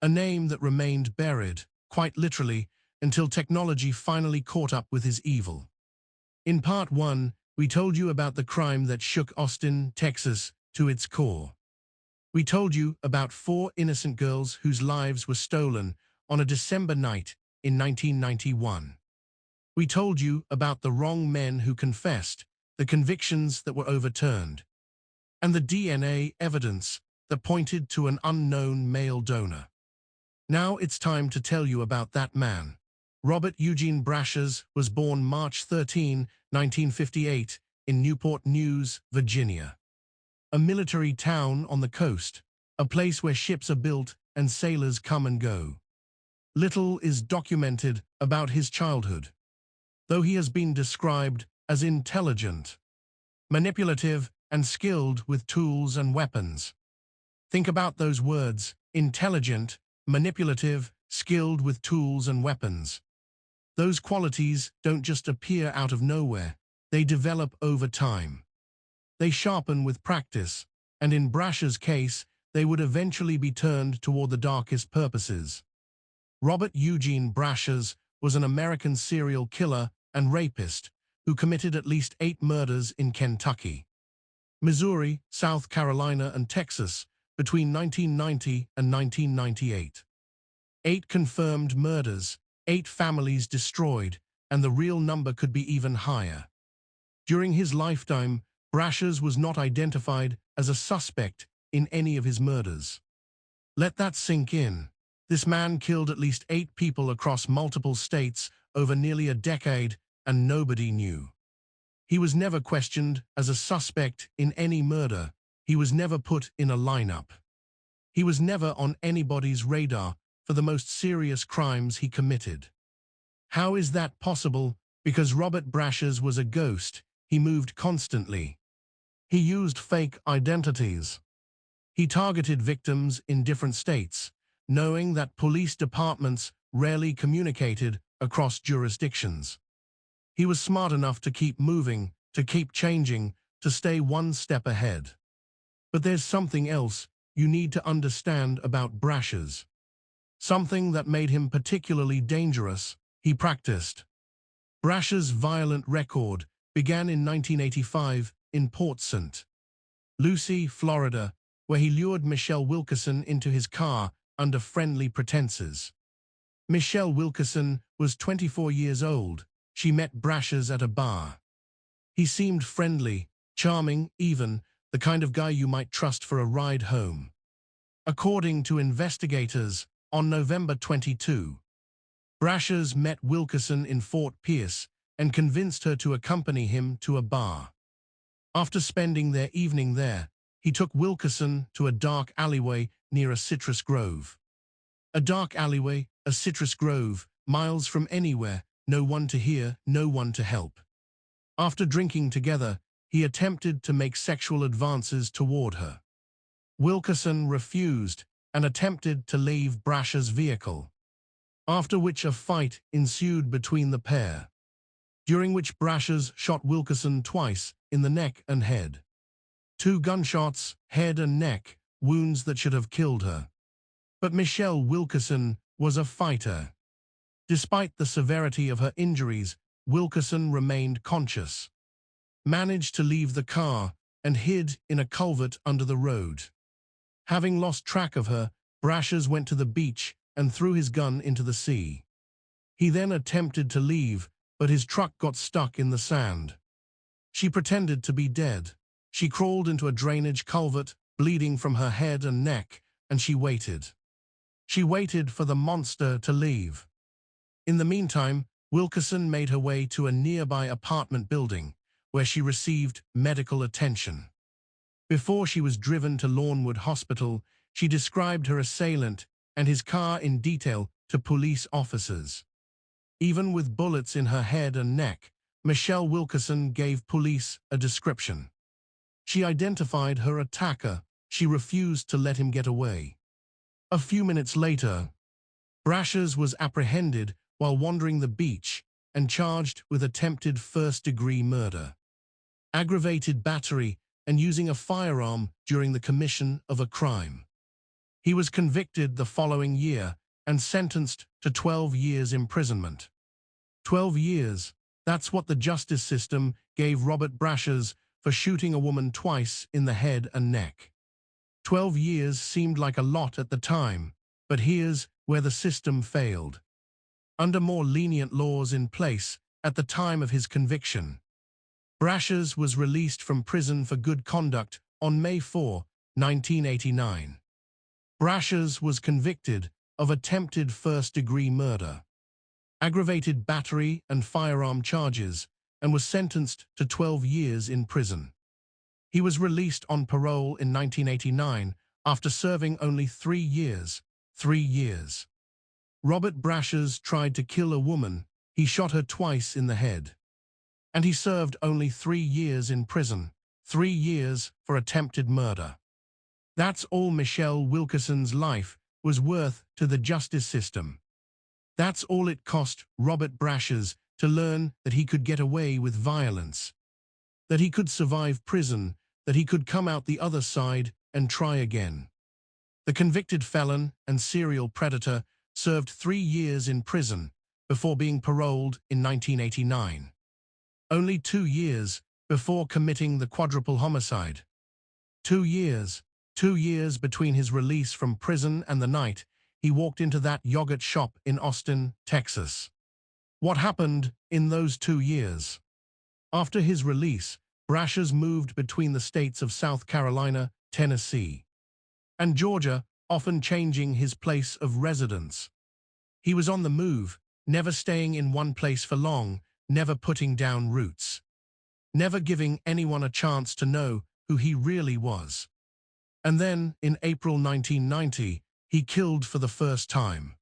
A name that remained buried, quite literally, until technology finally caught up with his evil. In part 1, we told you about the crime that shook Austin, Texas, to its core. We told you about 4 innocent girls whose lives were stolen on a December night in 1991. We told you about the wrong men who confessed, the convictions that were overturned, and the DNA evidence that pointed to an unknown male donor. Now it's time to tell you about that man. Robert Eugene Brashers was born March 13, 1958, in Newport News, Virginia. A military town on the coast, a place where ships are built and sailors come and go. Little is documented about his childhood, though he has been described as intelligent, manipulative, and skilled with tools and weapons. Think about those words: intelligent, manipulative, skilled with tools and weapons. Those qualities don't just appear out of nowhere, they develop over time. They sharpen with practice, and in Brashers' case, they would eventually be turned toward the darkest purposes. Robert Eugene Brashers was an American serial killer and rapist who committed at least 8 murders in Kentucky, Missouri, South Carolina, and Texas between 1990 and 1998. 8 confirmed murders, 8 families destroyed, and the real number could be even higher. During his lifetime, Brashers was not identified as a suspect in any of his murders. Let that sink in. This man killed at least 8 people across multiple states over nearly a decade, and nobody knew. He was never questioned as a suspect in any murder. He was never put in a lineup. He was never on anybody's radar for the most serious crimes he committed. How is that possible? Because Robert Brashers was a ghost. He moved constantly. He used fake identities. He targeted victims in different states, knowing that police departments rarely communicated across jurisdictions. He was smart enough to keep moving, to keep changing, to stay one step ahead. But there's something else you need to understand about Brashers. Something that made him particularly dangerous. He practiced. Brashers' violent record began in 1985 in Port St. Lucie, Florida, where he lured Michelle Wilkerson into his car under friendly pretenses. Michelle Wilkerson was 24 years old. She met Brashers at a bar. He seemed friendly, charming, even the kind of guy you might trust for a ride home. According to investigators, on November 22, Brashers met Wilkerson in Fort Pierce and convinced her to accompany him to a bar. After spending their evening there, he took Wilkerson to a dark alleyway near a citrus grove. A dark alleyway, a citrus grove, miles from anywhere, no one to hear, no one to help. After drinking together, he attempted to make sexual advances toward her. Wilkerson refused and attempted to leave Brashers' vehicle, after which a fight ensued between the pair, during which Brashers shot Wilkerson twice in the neck and head. 2 gunshots, head and neck, wounds that should have killed her. But Michelle Wilkerson was a fighter. Despite the severity of her injuries, Wilkerson remained conscious, managed to leave the car, and hid in a culvert under the road. Having lost track of her, Brashers went to the beach and threw his gun into the sea. He then attempted to leave, but his truck got stuck in the sand. She pretended to be dead. She crawled into a drainage culvert, bleeding from her head and neck, and she waited. She waited for the monster to leave. In the meantime, Wilkerson made her way to a nearby apartment building, where she received medical attention. Before she was driven to Lawnwood Hospital, she described her assailant and his car in detail to police officers. Even with bullets in her head and neck, Michelle Wilkerson gave police a description. She identified her attacker. She refused to let him get away. A few minutes later, Brashers was apprehended while wandering the beach and charged with attempted first-degree murder, aggravated battery, and using a firearm during the commission of a crime. He was convicted the following year and sentenced to 12 years imprisonment. 12 years, that's what the justice system gave Robert Brashers for shooting a woman twice in the head and neck. 12 years seemed like a lot at the time, but here's where the system failed. Under more lenient laws in place at the time of his conviction, Brashers was released from prison for good conduct on May 4, 1989. Brashers was convicted of attempted first-degree murder, aggravated battery and firearm charges, and was sentenced to 12 years in prison. He was released on parole in 1989 after serving only 3 years. 3 years. Robert Brashers tried to kill a woman. He shot her twice in the head. And he served only 3 years in prison, 3 years for attempted murder. That's all Michelle Wilkerson's life was worth to the justice system. That's all it cost Robert Brashers to learn that he could get away with violence, that he could survive prison, that he could come out the other side and try again. The convicted felon and serial predator served 3 years in prison before being paroled in 1989. Only 2 years before committing the quadruple homicide. 2 years. 2 years between his release from prison and the night he walked into that yogurt shop in Austin, Texas. What happened in those 2 years? After his release, Brashers moved between the states of South Carolina, Tennessee, and Georgia, often changing his place of residence. He was on the move, never staying in one place for long, never putting down roots, never giving anyone a chance to know who he really was. And then, in April 1990, he killed for the first time.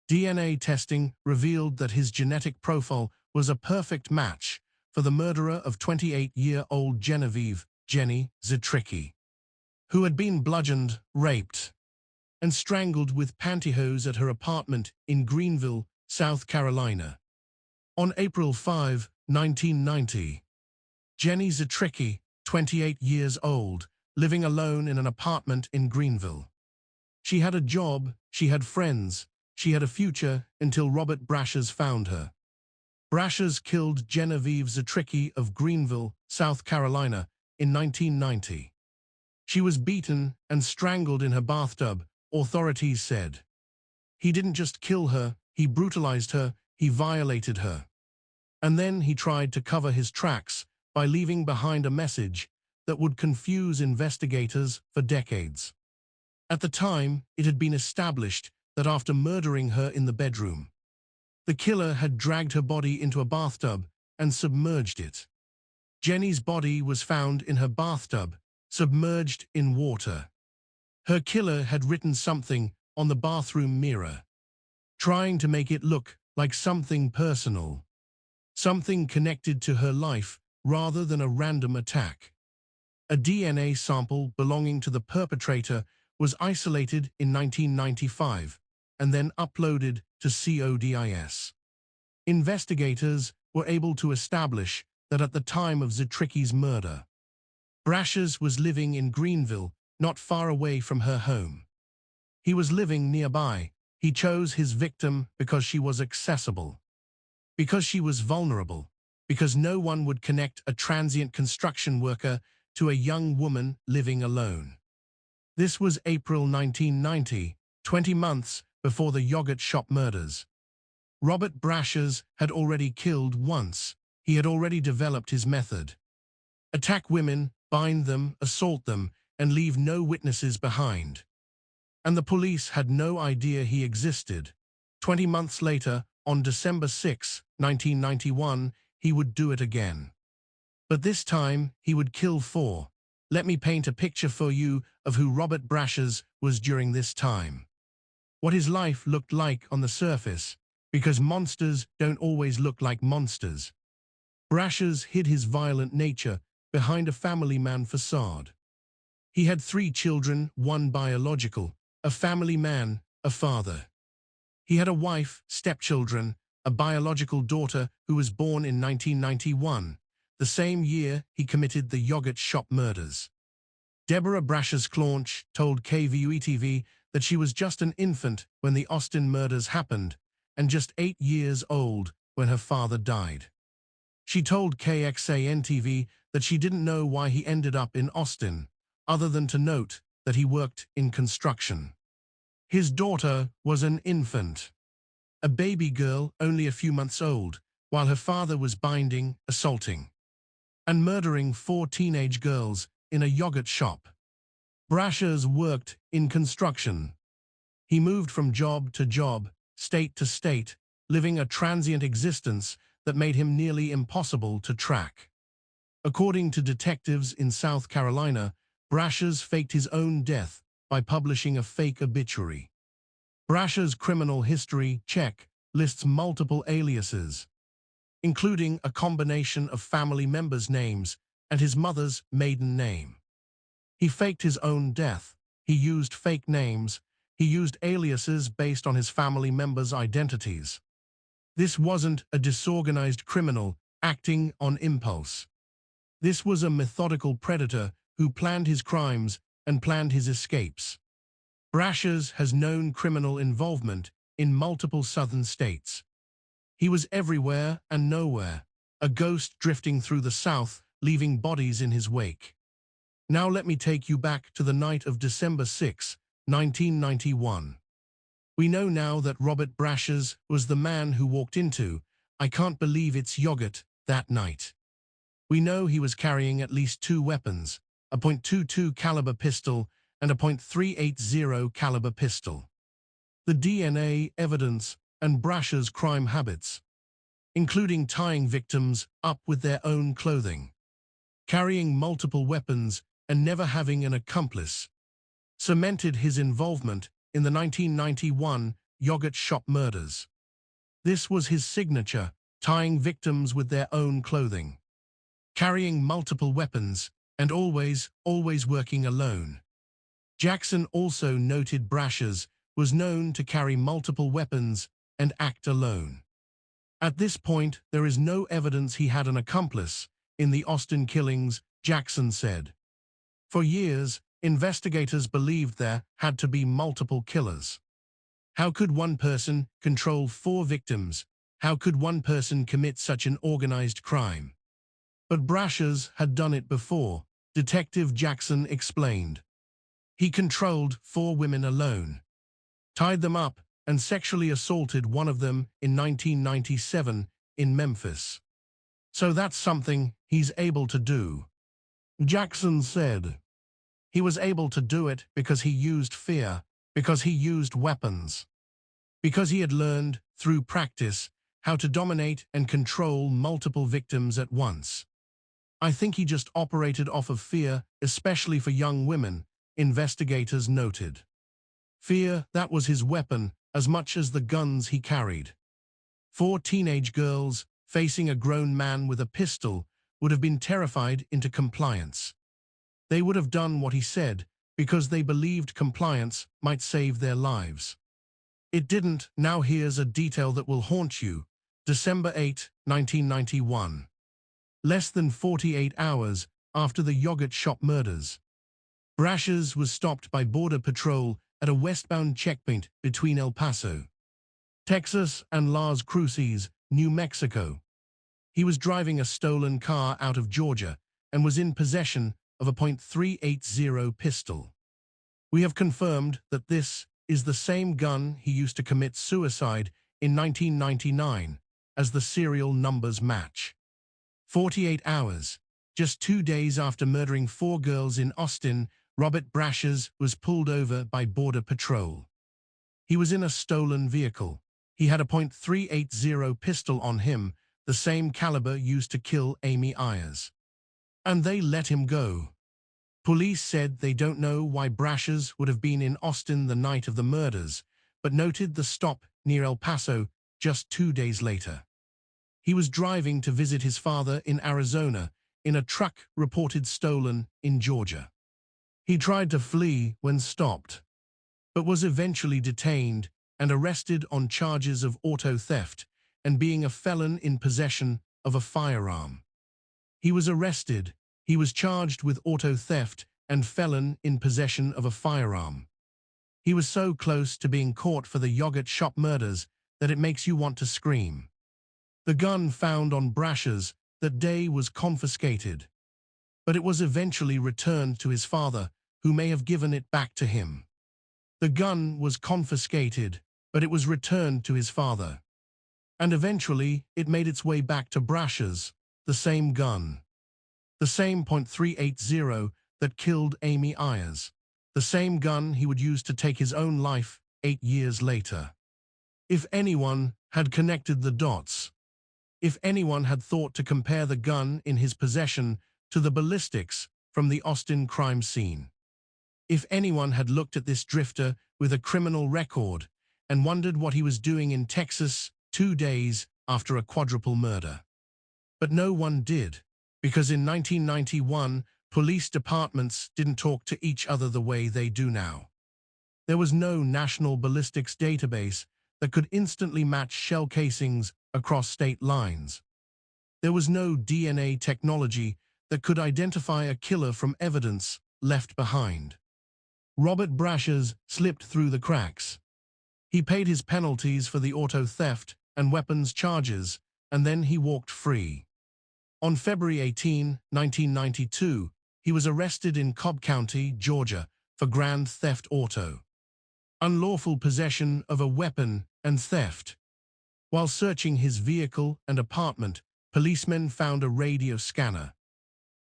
DNA testing revealed that his genetic profile was a perfect match for the murderer of 28-year-old Genevieve "Jenny" Zetricki, who had been bludgeoned, raped, and strangled with pantyhose at her apartment in Greenville, South Carolina. On April 5, 1990, Jenny Zetricki, 28 years old, living alone in an apartment in Greenville. She had a job, she had friends, she had a future until Robert Brashers found her. Brashers killed Genevieve Zetricki of Greenville, South Carolina, in 1990. She was beaten and strangled in her bathtub, authorities said. He didn't just kill her, he brutalized her, he violated her. And then he tried to cover his tracks by leaving behind a message that would confuse investigators for decades. At the time, it had been established that after murdering her in the bedroom, the killer had dragged her body into a bathtub and submerged it. Jenny's body was found in her bathtub, submerged in water. Her killer had written something on the bathroom mirror, trying to make it look like something personal, something connected to her life rather than a random attack. A DNA sample belonging to the perpetrator was isolated in 1995 and then uploaded to CODIS. Investigators were able to establish that at the time of Zetricki's murder, Brashers was living in Greenville, not far away from her home. He was living nearby. He chose his victim because she was accessible, because she was vulnerable, because no one would connect a transient construction worker to a young woman living alone. This was April 1990, 20 months before the yogurt shop murders. Robert Brashers had already killed once. He had already developed his method. Attack women, bind them, assault them, and leave no witnesses behind. And the police had no idea he existed. 20 months later, on December 6, 1991, he would do it again. But this time, he would kill 4. Let me paint a picture for you of who Robert Brashers was during this time. What his life looked like on the surface, because monsters don't always look like monsters. Brashers hid his violent nature behind a family man facade. He had 3 children, 1 biological, a family man, a father. He had a wife, stepchildren, a biological daughter who was born in 1991, the same year he committed the yogurt shop murders. Deborah Brashers-Claunch told KVUE-TV that she was just an infant when the Austin murders happened, and just 8 years old when her father died. She told KXAN-TV that she didn't know why he ended up in Austin, other than to note that he worked in construction. His daughter was an infant, a baby girl only a few months old, while her father was binding, assaulting, and murdering 4 teenage girls in a yogurt shop. Brashers worked in construction. He moved from job to job, state to state, living a transient existence that made him nearly impossible to track. According to detectives in South Carolina, Brashers faked his own death by publishing a fake obituary. Brashers' criminal history check lists multiple aliases, including a combination of family members' names and his mother's maiden name. He faked his own death. He used fake names. He used aliases based on his family members' identities. This wasn't a disorganized criminal acting on impulse. This was a methodical predator who planned his crimes and planned his escapes. Brashers has known criminal involvement in multiple southern states. He was everywhere and nowhere, a ghost drifting through the South, leaving bodies in his wake. Now let me take you back to the night of December 6, 1991. We know now that Robert Brashers was the man who walked into "I can't believe it's yogurt" that night. We know he was carrying at least 2 weapons, a .22 caliber pistol and a .380 caliber pistol. The DNA evidence and Brashers' crime habits, including tying victims up with their own clothing, carrying multiple weapons and never having an accomplice, cemented his involvement in the 1991 yogurt shop murders. This was his signature, tying victims with their own clothing, carrying multiple weapons, and always working alone. Jackson also noted Brashers was known to carry multiple weapons and act alone. At this point, there is no evidence he had an accomplice in the Austin killings, Jackson said. For years, investigators believed there had to be multiple killers. How could one person control 4 victims? How could one person commit such an organized crime? But Brashers had done it before, Detective Jackson explained. He controlled 4 women alone, tied them up, and sexually assaulted one of them in 1997 in Memphis. So that's something he's able to do. Jackson said. He was able to do it because he used fear, because he used weapons, because he had learned, through practice, how to dominate and control multiple victims at once. I think he just operated off of fear, especially for young women, investigators noted. Fear, that was his weapon, as much as the guns he carried. 4 teenage girls, facing a grown man with a pistol, would have been terrified into compliance. They would have done what he said, because they believed compliance might save their lives. It didn't. Now here's a detail that will haunt you. December 8, 1991. Less than 48 hours after the yogurt shop murders, Brashers was stopped by Border Patrol at a westbound checkpoint between El Paso, Texas and Las Cruces, New Mexico. He was driving a stolen car out of Georgia and was in possession of a .380 pistol. We have confirmed that this is the same gun he used to commit suicide in 1999, as the serial numbers match. 48 hours, just 2 days after murdering 4 girls in Austin, Robert Brashers was pulled over by Border Patrol. He was in a stolen vehicle. He had a .380 pistol on him, the same caliber used to kill Amy Ayers. And they let him go. Police said they don't know why Brashers would have been in Austin the night of the murders, but noted the stop near El Paso just 2 days later. He was driving to visit his father in Arizona in a truck reported stolen in Georgia. He tried to flee when stopped, but was eventually detained and arrested on charges of auto theft and being a felon in possession of a firearm. He was arrested. He was charged with auto theft and felon in possession of a firearm. He was so close to being caught for the yogurt shop murders that it makes you want to scream. The gun found on Brashers that day was confiscated, but it was eventually returned to his father, who may have given it back to him. The gun was confiscated, but it was returned to his father. And eventually, it made its way back to Brashers, the same gun. The same .380 that killed Amy Ayers. The same gun he would use to take his own life 8 years later. If anyone had connected the dots, if anyone had thought to compare the gun in his possession to the ballistics from the Austin crime scene, if anyone had looked at this drifter with a criminal record and wondered what he was doing in Texas 2 days after a quadruple murder. But no one did, because in 1991, police departments didn't talk to each other the way they do now. There was no national ballistics database that could instantly match shell casings across state lines. There was no DNA technology that could identify a killer from evidence left behind. Robert Brashers slipped through the cracks. He paid his penalties for the auto theft and weapons charges, and then he walked free. On February 18, 1992, he was arrested in Cobb County, Georgia, for grand theft auto, unlawful possession of a weapon, and theft. While searching his vehicle and apartment, policemen found a radio scanner,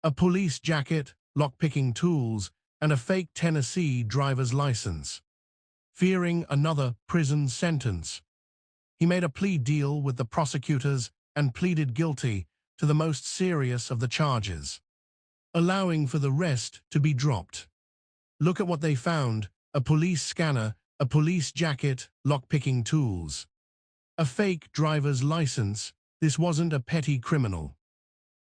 a police jacket, lockpicking tools, and a fake Tennessee driver's license. Fearing another prison sentence, he made a plea deal with the prosecutors and pleaded guilty to the most serious of the charges, allowing for the rest to be dropped. Look at what they found: a police scanner, a police jacket, lockpicking tools, a fake driver's license. This wasn't a petty criminal.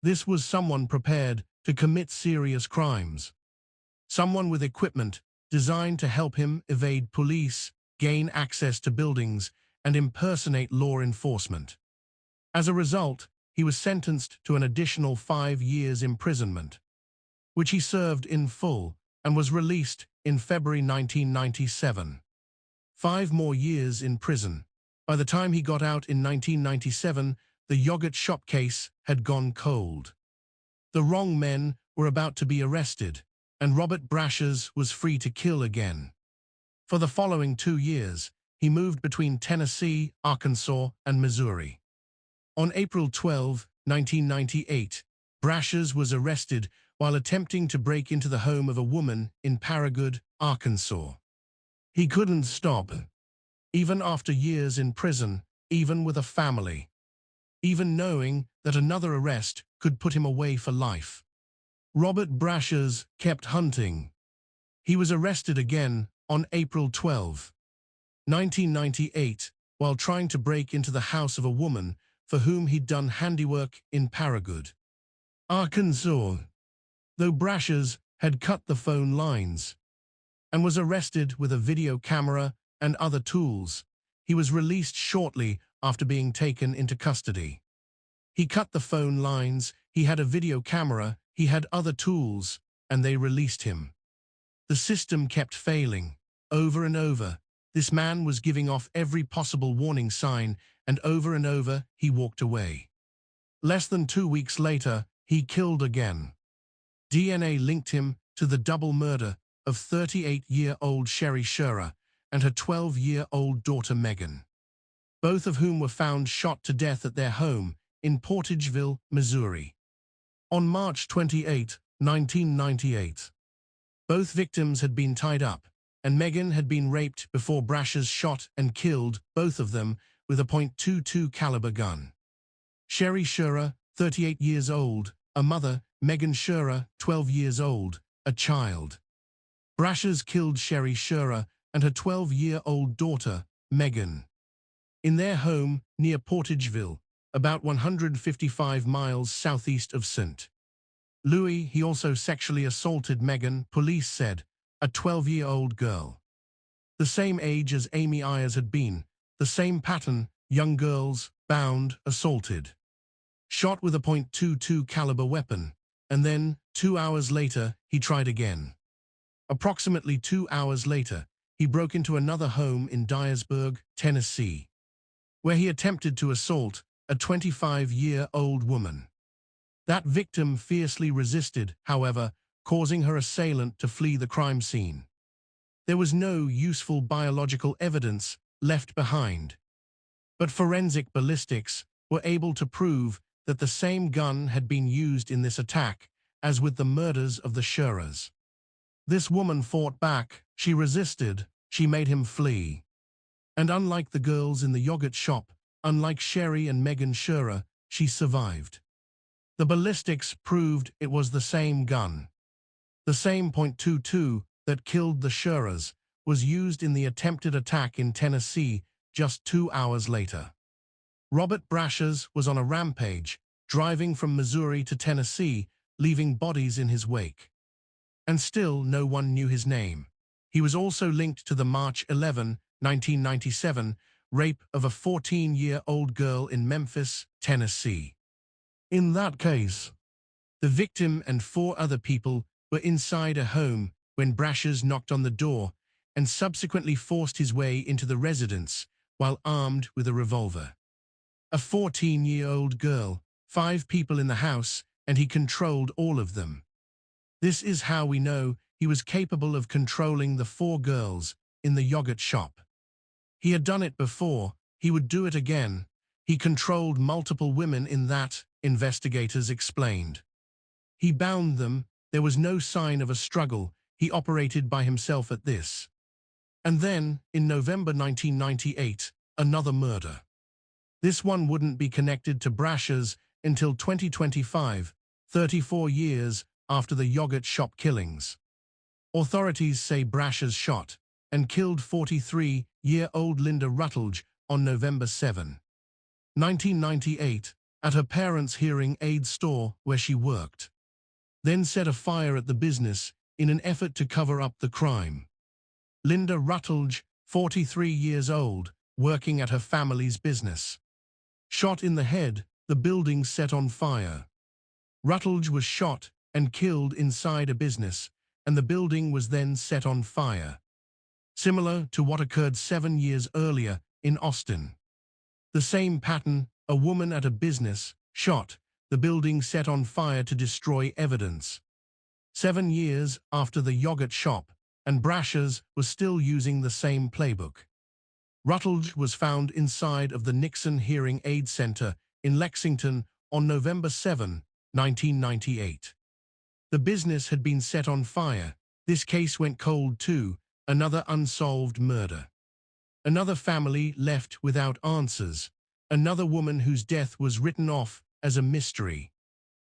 This was someone prepared to commit serious crimes. Someone with equipment designed to help him evade police, gain access to buildings, and impersonate law enforcement. As a result, he was sentenced to an additional 5 years imprisonment, which he served in full and was released in February 1997. 5 more years in prison. By the time he got out in 1997, the yogurt shop case had gone cold. The wrong men were about to be arrested, and Robert Brashers was free to kill again. For the following 2 years, he moved between Tennessee, Arkansas, and Missouri. On April 12, 1998, Brashers was arrested while attempting to break into the home of a woman in Paragould, Arkansas. He couldn't stop, even after years in prison, even with a family, even knowing that another arrest could put him away for life. Robert Brashers kept hunting. He was arrested again on April 12, 1998, while trying to break into the house of a woman for whom he'd done handiwork in Paragould, Arkansas. Though Brashers had cut the phone lines and was arrested with a video camera and other tools, he was released shortly after being taken into custody. He cut the phone lines, he had a video camera, he had other tools, and they released him. The system kept failing. Over and over, this man was giving off every possible warning sign, and over he walked away. Less than 2 weeks later, he killed again. DNA linked him to the double murder of 38-year-old Sherry Shearer and her 12-year-old daughter Megan, both of whom were found shot to death at their home in Portageville, Missouri, on March 28, 1998. Both victims had been tied up, and Megan had been raped before Brashers shot and killed both of them with a .22 caliber gun. Sherry Shearer, 38 years old, a mother, Megan Shearer, 12 years old, a child. Brashers killed Sherry Shearer and her 12-year-old daughter, Megan, in their home near Portageville, about 155 miles southeast of St. Louis. He also sexually assaulted Megan, police said, a 12-year-old girl. The same age as Amy Ayers had been, the same pattern, young girls, bound, assaulted. Shot with a .22 caliber weapon, and then, 2 hours later, he tried again. Approximately 2 hours later, he broke into another home in Dyersburg, Tennessee, where he attempted to assault a 25-year-old woman. That victim fiercely resisted, however, causing her assailant to flee the crime scene. There was no useful biological evidence left behind, but forensic ballistics were able to prove that the same gun had been used in this attack as with the murders of the Shearers. This woman fought back, she resisted, she made him flee. And unlike the girls in the yogurt shop, unlike Sherry and Megan Shearer, she survived. The ballistics proved it was the same gun. The same .22 that killed the Shearers was used in the attempted attack in Tennessee just 2 hours later. Robert Brashers was on a rampage, driving from Missouri to Tennessee, leaving bodies in his wake. And still no one knew his name. He was also linked to the March 11, 1997, rape of a 14-year-old girl in Memphis, Tennessee. In that case, the victim and 4 other people were inside a home when Brashers knocked on the door and subsequently forced his way into the residence while armed with a revolver. A 14-year-old girl, 5 people in the house, and he controlled all of them. This is how we know he was capable of controlling the 4 girls in the yogurt shop. He had done it before, he would do it again. He controlled multiple women in that, investigators explained. He bound them, there was no sign of a struggle, he operated by himself at this. And then, in November 1998, another murder. This one wouldn't be connected to Brashers until 2025, 34 years after the yogurt shop killings. Authorities say Brashers shot and killed 43-year-old Linda Rutledge on November 7, 1998, at her parents' hearing aid store where she worked. Then set a fire at the business in an effort to cover up the crime. Linda Rutledge, 43 years old, working at her family's business. Shot in the head, the building set on fire. Rutledge was shot and killed inside a business, and the building was then set on fire. Similar to what occurred 7 years earlier in Austin. The same pattern, a woman at a business, shot, the building set on fire to destroy evidence. 7 years after the yogurt shop, and Brashers was still using the same playbook. Rutledge was found inside of the Nixon Hearing Aid Center in Lexington on November 7, 1998. The business had been set on fire. This case went cold too, another unsolved murder. Another family left without answers, another woman whose death was written off as a mystery.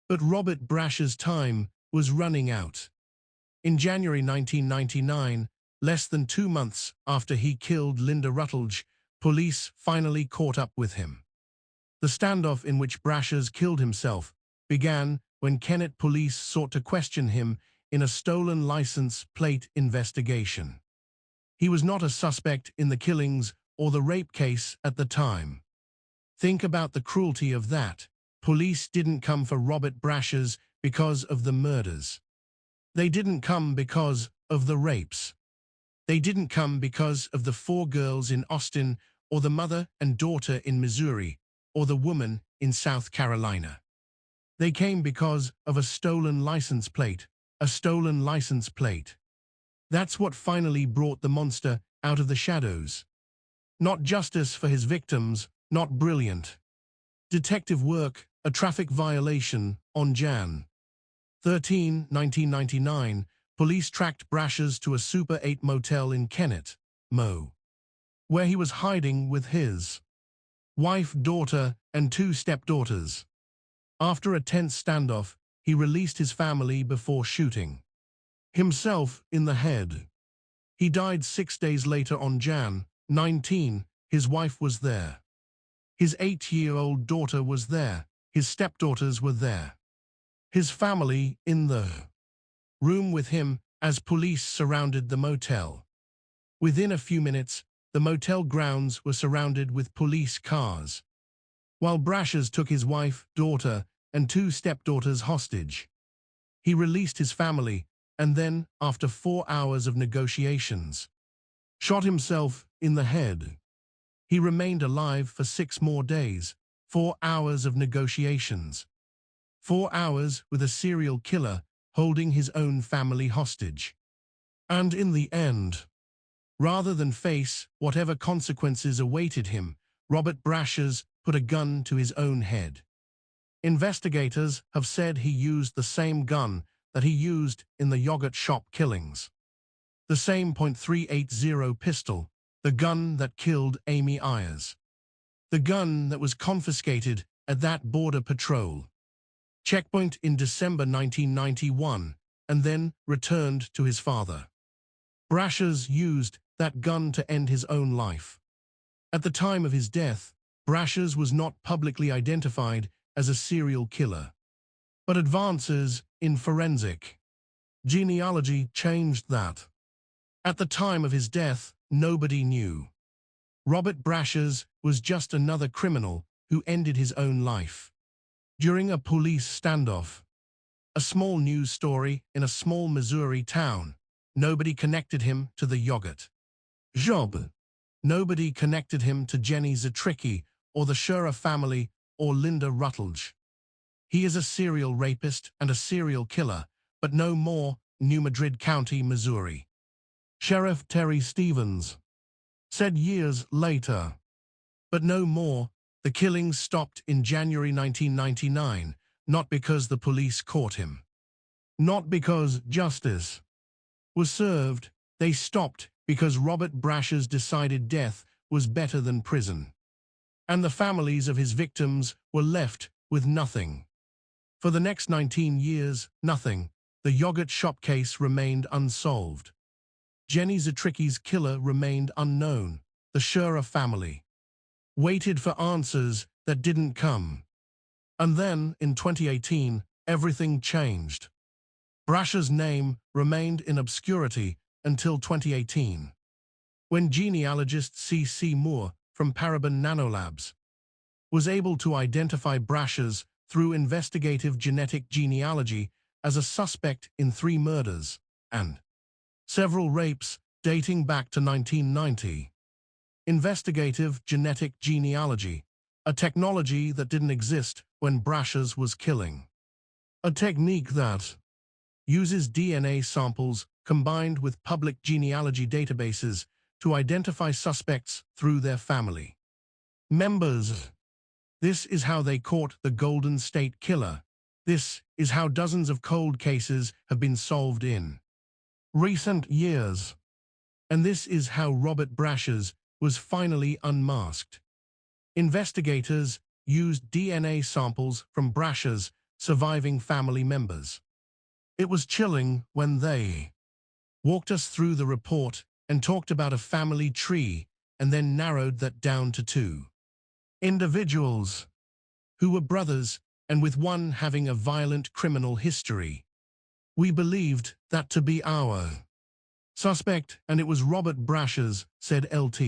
But Robert Brashers' time was running out. In January 1999, less than 2 months after he killed Linda Rutledge, police finally caught up with him. The standoff in which Brashers killed himself began when Kennett police sought to question him in a stolen license plate investigation. He was not a suspect in the killings or the rape case at the time. Think about the cruelty of that. Police didn't come for Robert Brashers because of the murders. They didn't come because of the rapes. They didn't come because of the 4 girls in Austin or the mother and daughter in Missouri or the woman in South Carolina. They came because of a stolen license plate, a stolen license plate. That's what finally brought the monster out of the shadows. Not justice for his victims, not brilliant detective work, a traffic violation on Jan. 13, 1999, police tracked Brashers to a Super 8 motel in Kennett, Mo, where he was hiding with his wife, daughter, and 2 stepdaughters. After a tense standoff, he released his family before shooting himself in the head. He died 6 days later on Jan. 19. His wife was there. His 8-year-old daughter was there. His stepdaughters were there. His family in the room with him as police surrounded the motel. Within a few minutes, the motel grounds were surrounded with police cars, while Brashers took his wife, daughter, and 2 stepdaughters hostage. He released his family and then, after 4 hours of negotiations, shot himself in the head. He remained alive for 6 more days, 4 hours of negotiations, 4 hours with a serial killer holding his own family hostage. And in the end, rather than face whatever consequences awaited him, Robert Brashers put a gun to his own head. Investigators have said he used the same gun that he used in the yogurt shop killings. The same .380 pistol, the gun that killed Amy Ayers. The gun that was confiscated at that border patrol checkpoint in December 1991 and then returned to his father. Brashers used that gun to end his own life. At the time of his death, Brashers was not publicly identified as a serial killer. But advances in forensic genealogy changed that. At the time of his death, nobody knew. Robert Brashers was just another criminal who ended his own life during a police standoff. A small news story in a small Missouri town. Nobody connected him to the yogurt job. Nobody connected him to Jenny Zatricki or the Scherer family or Linda Rutledge. He is a serial rapist and a serial killer, but no more. New Madrid County, Missouri. Sheriff Terry Stevens said years later. But no more. The killings stopped in January 1999, not because the police caught him, not because justice was served. They stopped because Robert Brashers decided death was better than prison. And the families of his victims were left with nothing. For the next 19 years, nothing. The yogurt shop case remained unsolved. Jenny Zatricki's killer remained unknown. The Scherer family waited for answers that didn't come. And then, in 2018, everything changed. Brashers' name remained in obscurity until 2018, when genealogist C.C. Moore from Paraben Nanolabs was able to identify Brashers through investigative genetic genealogy as a suspect in 3 murders and several rapes dating back to 1990. Investigative genetic genealogy, a technology that didn't exist when Brashers was killing. A technique that uses DNA samples combined with public genealogy databases to identify suspects through their family members. This is how they caught the Golden State Killer. This is how dozens of cold cases have been solved in recent years. And this is how Robert Brashers was finally unmasked. Investigators used DNA samples from Brashers' surviving family members. It was chilling when they walked us through the report and talked about a family tree and then narrowed that down to 2 individuals who were brothers and with one having a violent criminal history. We believed that to be our suspect, and it was Robert Brashers, said Lt.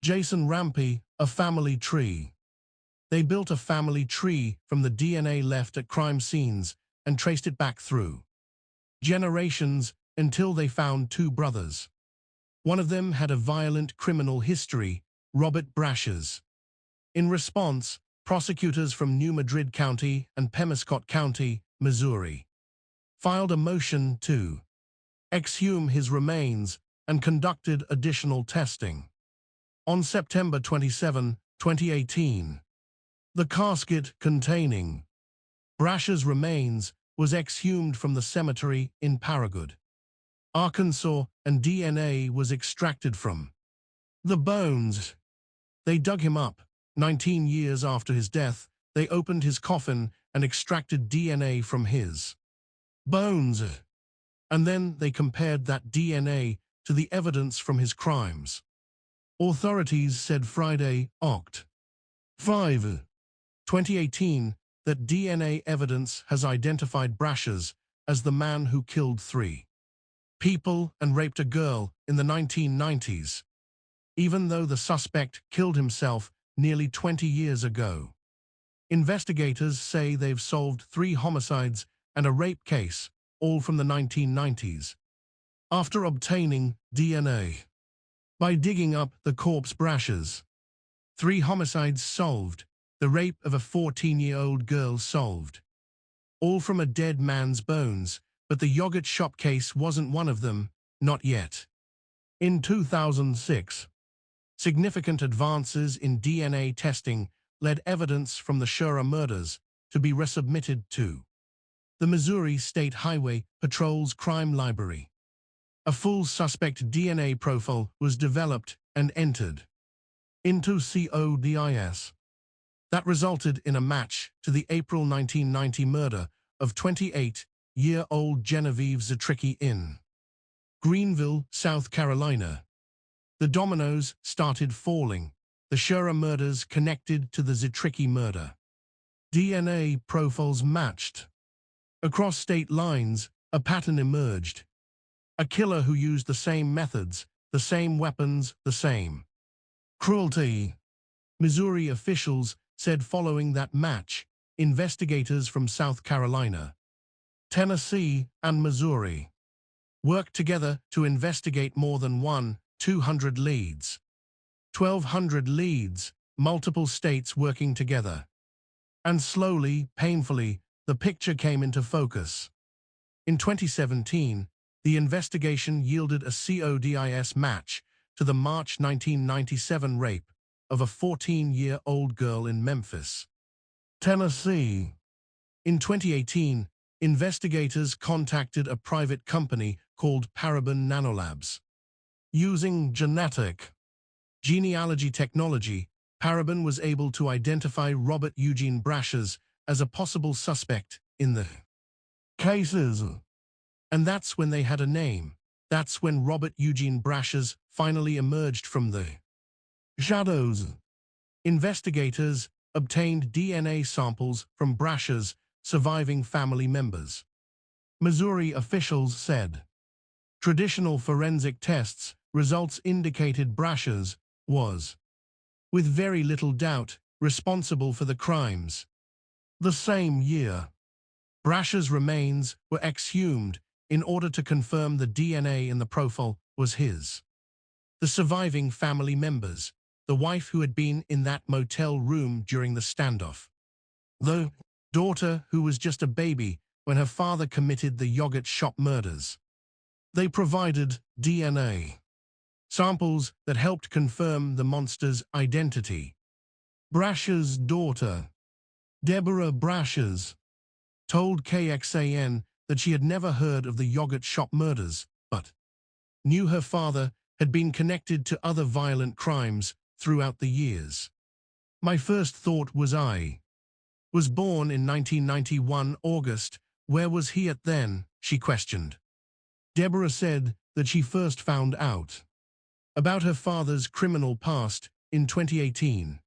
Jason Rampey, a family tree. They built a family tree from the DNA left at crime scenes and traced it back through generations until they found 2 brothers. One of them had a violent criminal history, Robert Brashers. In response, prosecutors from New Madrid County and Pemiscot County, Missouri, filed a motion to exhume his remains and conducted additional testing. On September 27, 2018, the casket containing Brashers' remains was exhumed from the cemetery in Paragould, Arkansas, and DNA was extracted from the bones. They dug him up, 19 years after his death, they opened his coffin and extracted DNA from his bones. And then they compared that DNA to the evidence from his crimes. Authorities said Friday, Oct. 5, 2018, that DNA evidence has identified Brashers as the man who killed 3 people and raped a girl in the 1990s, even though the suspect killed himself nearly 20 years ago. Investigators say they've solved 3 homicides and a rape case, all from the 1990s, after obtaining DNA. By digging up the corpse Brashers, 3 homicides solved, the rape of a 14-year-old girl solved. All from a dead man's bones, but the yogurt shop case wasn't one of them, not yet. In 2006, significant advances in DNA testing led evidence from the Shura murders to be resubmitted to the Missouri State Highway Patrol's crime library. A full suspect DNA profile was developed and entered into CODIS. That resulted in a match to the April 1990 murder of 28-year-old Genevieve Zitricki in Greenville, South Carolina. The dominoes started falling. The Shura murders connected to the Zitricki murder. DNA profiles matched. Across state lines, a pattern emerged. A killer who used the same methods, the same weapons, the same cruelty. Missouri officials said following that match, investigators from South Carolina, Tennessee, and Missouri worked together to investigate more than 200 leads. 1,200 leads, multiple states working together. And slowly, painfully, the picture came into focus. In 2017, the investigation yielded a CODIS match to the March 1997 rape of a 14-year-old girl in Memphis, Tennessee. In 2018, investigators contacted a private company called Harbison Nanolabs. Using genealogy technology, Harbison was able to identify Robert Eugene Brashers as a possible suspect in the cases. And that's when they had a name. That's when Robert Eugene Brashers finally emerged from the shadows. Investigators obtained DNA samples from Brashers' surviving family members. Missouri officials said traditional forensic tests results indicated Brashers was, with very little doubt, responsible for the crimes. The same year, Brashers' remains were exhumed in order to confirm the DNA in the profile was his. The surviving family members, the wife who had been in that motel room during the standoff, the daughter who was just a baby when her father committed the yogurt shop murders. They provided DNA samples that helped confirm the monster's identity. Brashers' daughter, Deborah Brashers, told KXAN that she had never heard of the yogurt shop murders, but knew her father had been connected to other violent crimes throughout the years. My first thought was I was born in 1991 August. Where was he at then? She questioned. Deborah said that she first found out about her father's criminal past in 2018.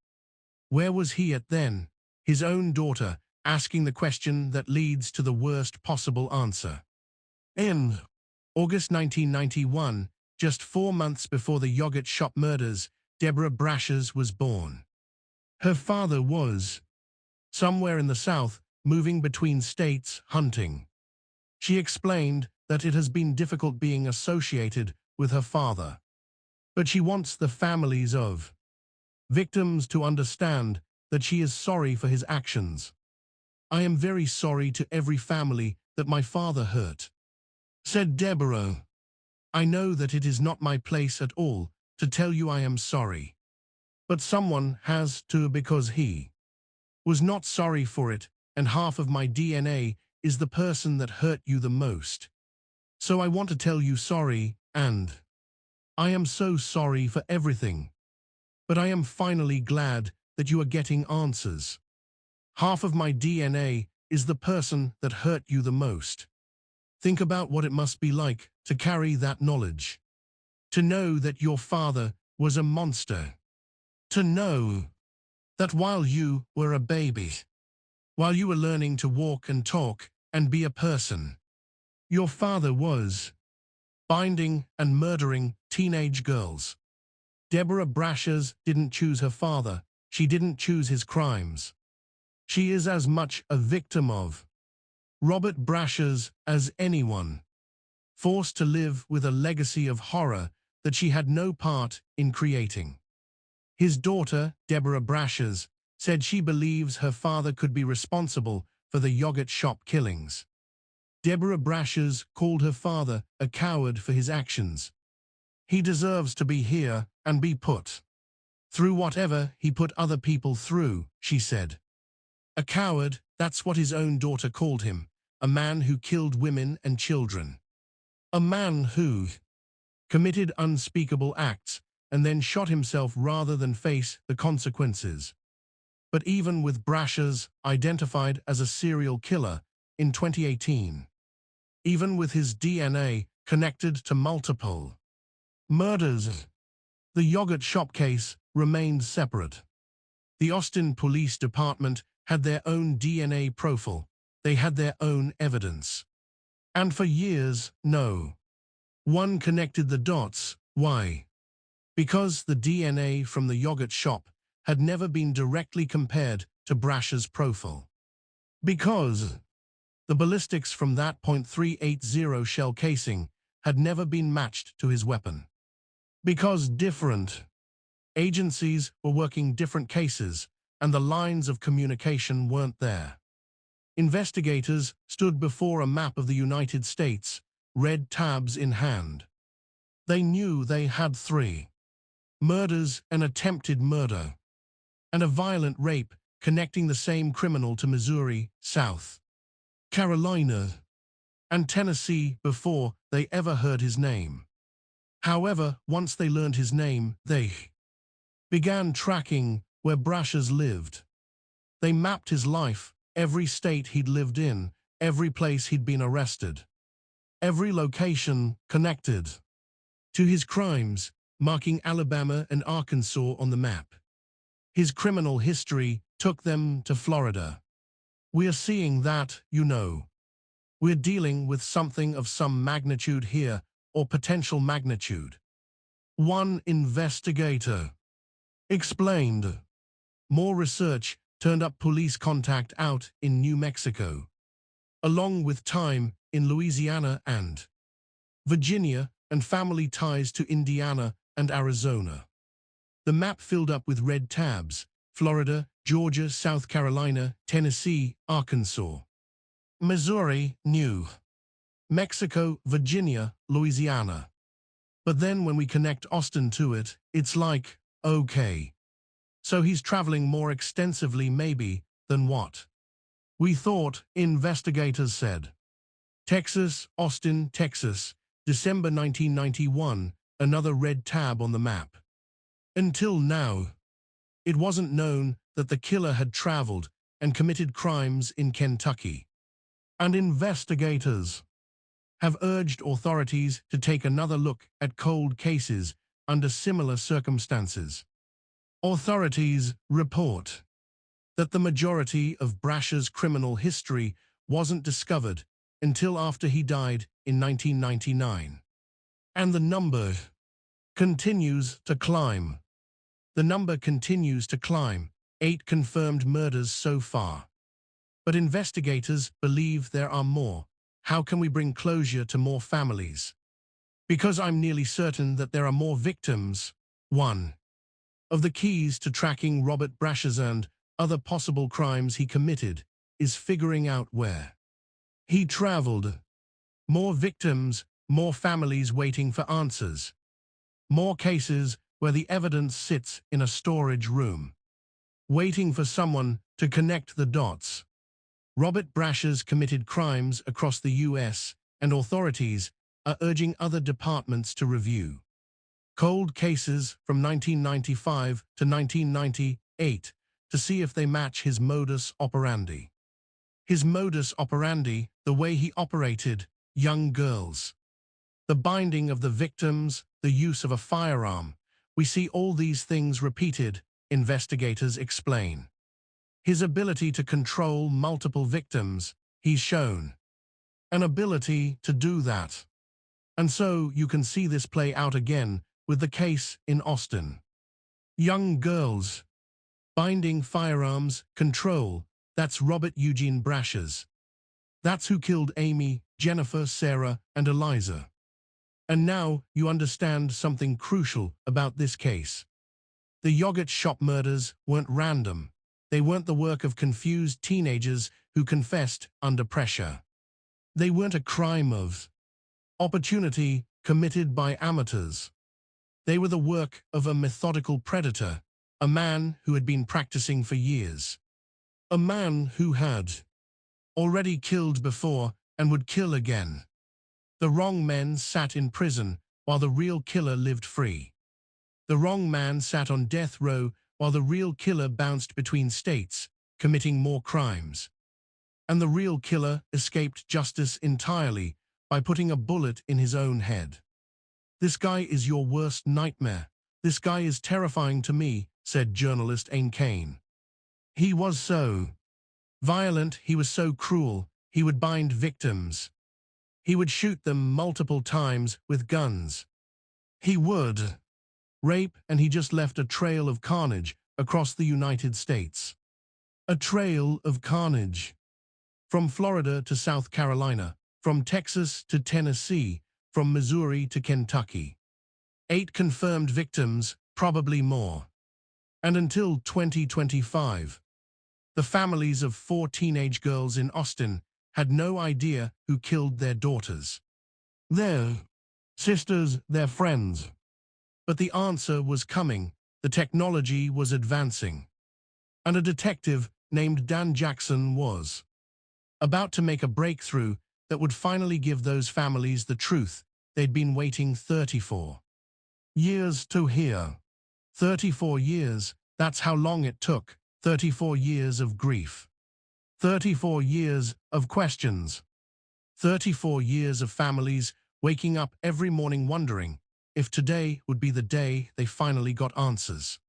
Where was he at then? His own daughter, asking the question that leads to the worst possible answer. In August 1991, just 4 months before the yogurt shop murders, Deborah Brashers was born. Her father was somewhere in the South, moving between states, hunting. She explained that it has been difficult being associated with her father. But she wants the families of victims to understand that she is sorry for his actions. I am very sorry to every family that my father hurt, said Deborah. I know that it is not my place at all to tell you I am sorry. But someone has to, because he was not sorry for it, and half of my DNA is the person that hurt you the most. So I want to tell you sorry, and I am so sorry for everything. But I am finally glad that you are getting answers. Half of my DNA is the person that hurt you the most. Think about what it must be like to carry that knowledge. To know that your father was a monster. To know that while you were a baby, while you were learning to walk and talk and be a person, your father was binding and murdering teenage girls. Deborah Brashers didn't choose her father. She didn't choose his crimes. She is as much a victim of Robert Brashers as anyone, forced to live with a legacy of horror that she had no part in creating. His daughter, Deborah Brashers, said she believes her father could be responsible for the yogurt shop killings. Deborah Brashers called her father a coward for his actions. He deserves to be here and be put through whatever he put other people through, she said. A coward, that's what his own daughter called him, a man who killed women and children. A man who committed unspeakable acts and then shot himself rather than face the consequences. But even with Brashers identified as a serial killer in 2018, even with his DNA connected to multiple murders, the yogurt shop case remained separate. The Austin Police Department had their own DNA profile. They had their own evidence. And for years, no one connected the dots. Why? Because the DNA from the yogurt shop had never been directly compared to Brashers' profile. Because the ballistics from that .380 shell casing had never been matched to his weapon. Because different agencies were working different cases and the lines of communication weren't there. Investigators stood before a map of the United States, red tabs in hand. They knew they had 3 murders, an attempted murder, and a violent rape connecting the same criminal to Missouri, South Carolina, and Tennessee before they ever heard his name. However, once they learned his name, they began tracking where Brashers lived. They mapped his life, every state he'd lived in, every place he'd been arrested, every location connected to his crimes, marking Alabama and Arkansas on the map. His criminal history took them to Florida. We're seeing that, you know. We're dealing with something of some magnitude here, or potential magnitude. One investigator explained. More research turned up police contact out in New Mexico, along with time in Louisiana and Virginia and family ties to Indiana and Arizona. The map filled up with red tabs: Florida, Georgia, South Carolina, Tennessee, Arkansas, Missouri, New Mexico, Virginia, Louisiana. But then when we connect Austin to it, it's like, okay. So he's traveling more extensively maybe than what we thought, investigators said. Texas, Austin, Texas, December 1991, another red tab on the map. Until now, it wasn't known that the killer had traveled and committed crimes in Kentucky. And investigators have urged authorities to take another look at cold cases under similar circumstances. Authorities report that the majority of Brashers' criminal history wasn't discovered until after he died in 1999. And the number continues to climb. The number continues to climb, 8 confirmed murders so far. But investigators believe there are more. How can we bring closure to more families? Because I'm nearly certain that there are more victims. 1 of the keys to tracking Robert Brashers and other possible crimes he committed is figuring out where he traveled. More victims, more families waiting for answers. More cases where the evidence sits in a storage room, waiting for someone to connect the dots. Robert Brashers committed crimes across the U.S., and authorities are urging other departments to review cold cases from 1995 to 1998, to see if they match his modus operandi. His modus operandi, the way he operated, young girls. The binding of the victims, the use of a firearm. We see all these things repeated, investigators explain. His ability to control multiple victims, he's shown an ability to do that. And so you can see this play out again with the case in Austin. Young girls. Binding firearms, control, that's Robert Eugene Brashers. That's who killed Amy, Jennifer, Sarah, and Eliza. And now you understand something crucial about this case. The yogurt shop murders weren't random. They weren't the work of confused teenagers who confessed under pressure. They weren't a crime of opportunity committed by amateurs. They were the work of a methodical predator, a man who had been practicing for years. A man who had already killed before and would kill again. The wrong men sat in prison while the real killer lived free. The wrong man sat on death row while the real killer bounced between states, committing more crimes. And the real killer escaped justice entirely by putting a bullet in his own head. This guy is your worst nightmare. This guy is terrifying to me, said journalist Amy Ayers. He was so violent, he was so cruel, he would bind victims. He would shoot them multiple times with guns. He would rape, and he just left a trail of carnage across the United States. A trail of carnage. From Florida to South Carolina, from Texas to Tennessee, from Missouri to Kentucky. 8 confirmed victims, probably more. And until 2025, the families of 4 teenage girls in Austin had no idea who killed their daughters. Their sisters, their friends. But the answer was coming, the technology was advancing. And a detective named Dan Jackson was about to make a breakthrough that would finally give those families the truth they'd been waiting 34 years to hear. 34 years, that's how long it took. 34 years of grief. 34 years of questions. 34 years of families waking up every morning wondering if today would be the day they finally got answers.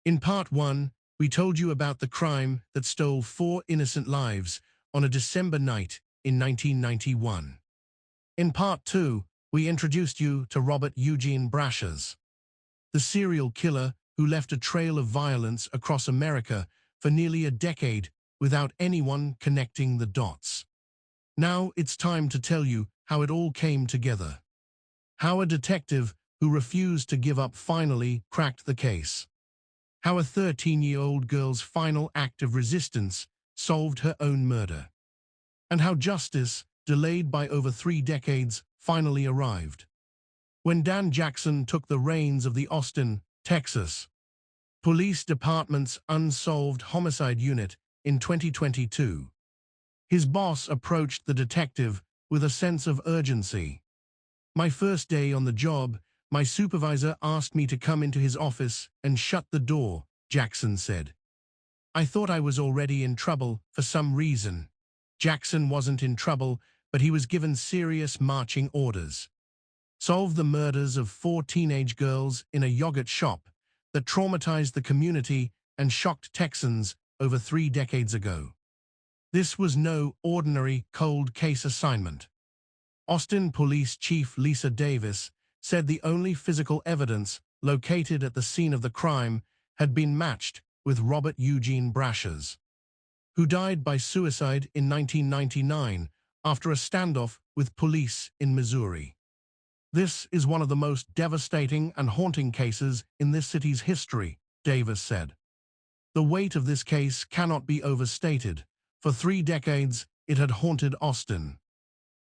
In part 1, we told you about the crime that stole 4 innocent lives on a December night in 1991. In part 2, we introduced you to Robert Eugene Brashers, the serial killer who left a trail of violence across America for nearly a decade without anyone connecting the dots. Now it's time to tell you how it all came together. How a detective who refused to give up finally cracked the case. How a 13-year-old girl's final act of resistance solved her own murder. And how justice, delayed by over 3 decades, finally arrived. When Dan Jackson took the reins of the Austin, Texas Police Department's Unsolved Homicide Unit in 2022, his boss approached the detective with a sense of urgency. My first day on the job, my supervisor asked me to come into his office and shut the door, Jackson said. I thought I was already in trouble for some reason. Jackson wasn't in trouble, but he was given serious marching orders. Solve the murders of 4 teenage girls in a yogurt shop that traumatized the community and shocked Texans over 3 decades ago. This was no ordinary cold case assignment. Austin Police Chief Lisa Davis said the only physical evidence located at the scene of the crime had been matched with Robert Eugene Brashers, who died by suicide in 1999 after a standoff with police in Missouri. This is one of the most devastating and haunting cases in this city's history, Davis said. The weight of this case cannot be overstated. For 3 decades, it had haunted Austin.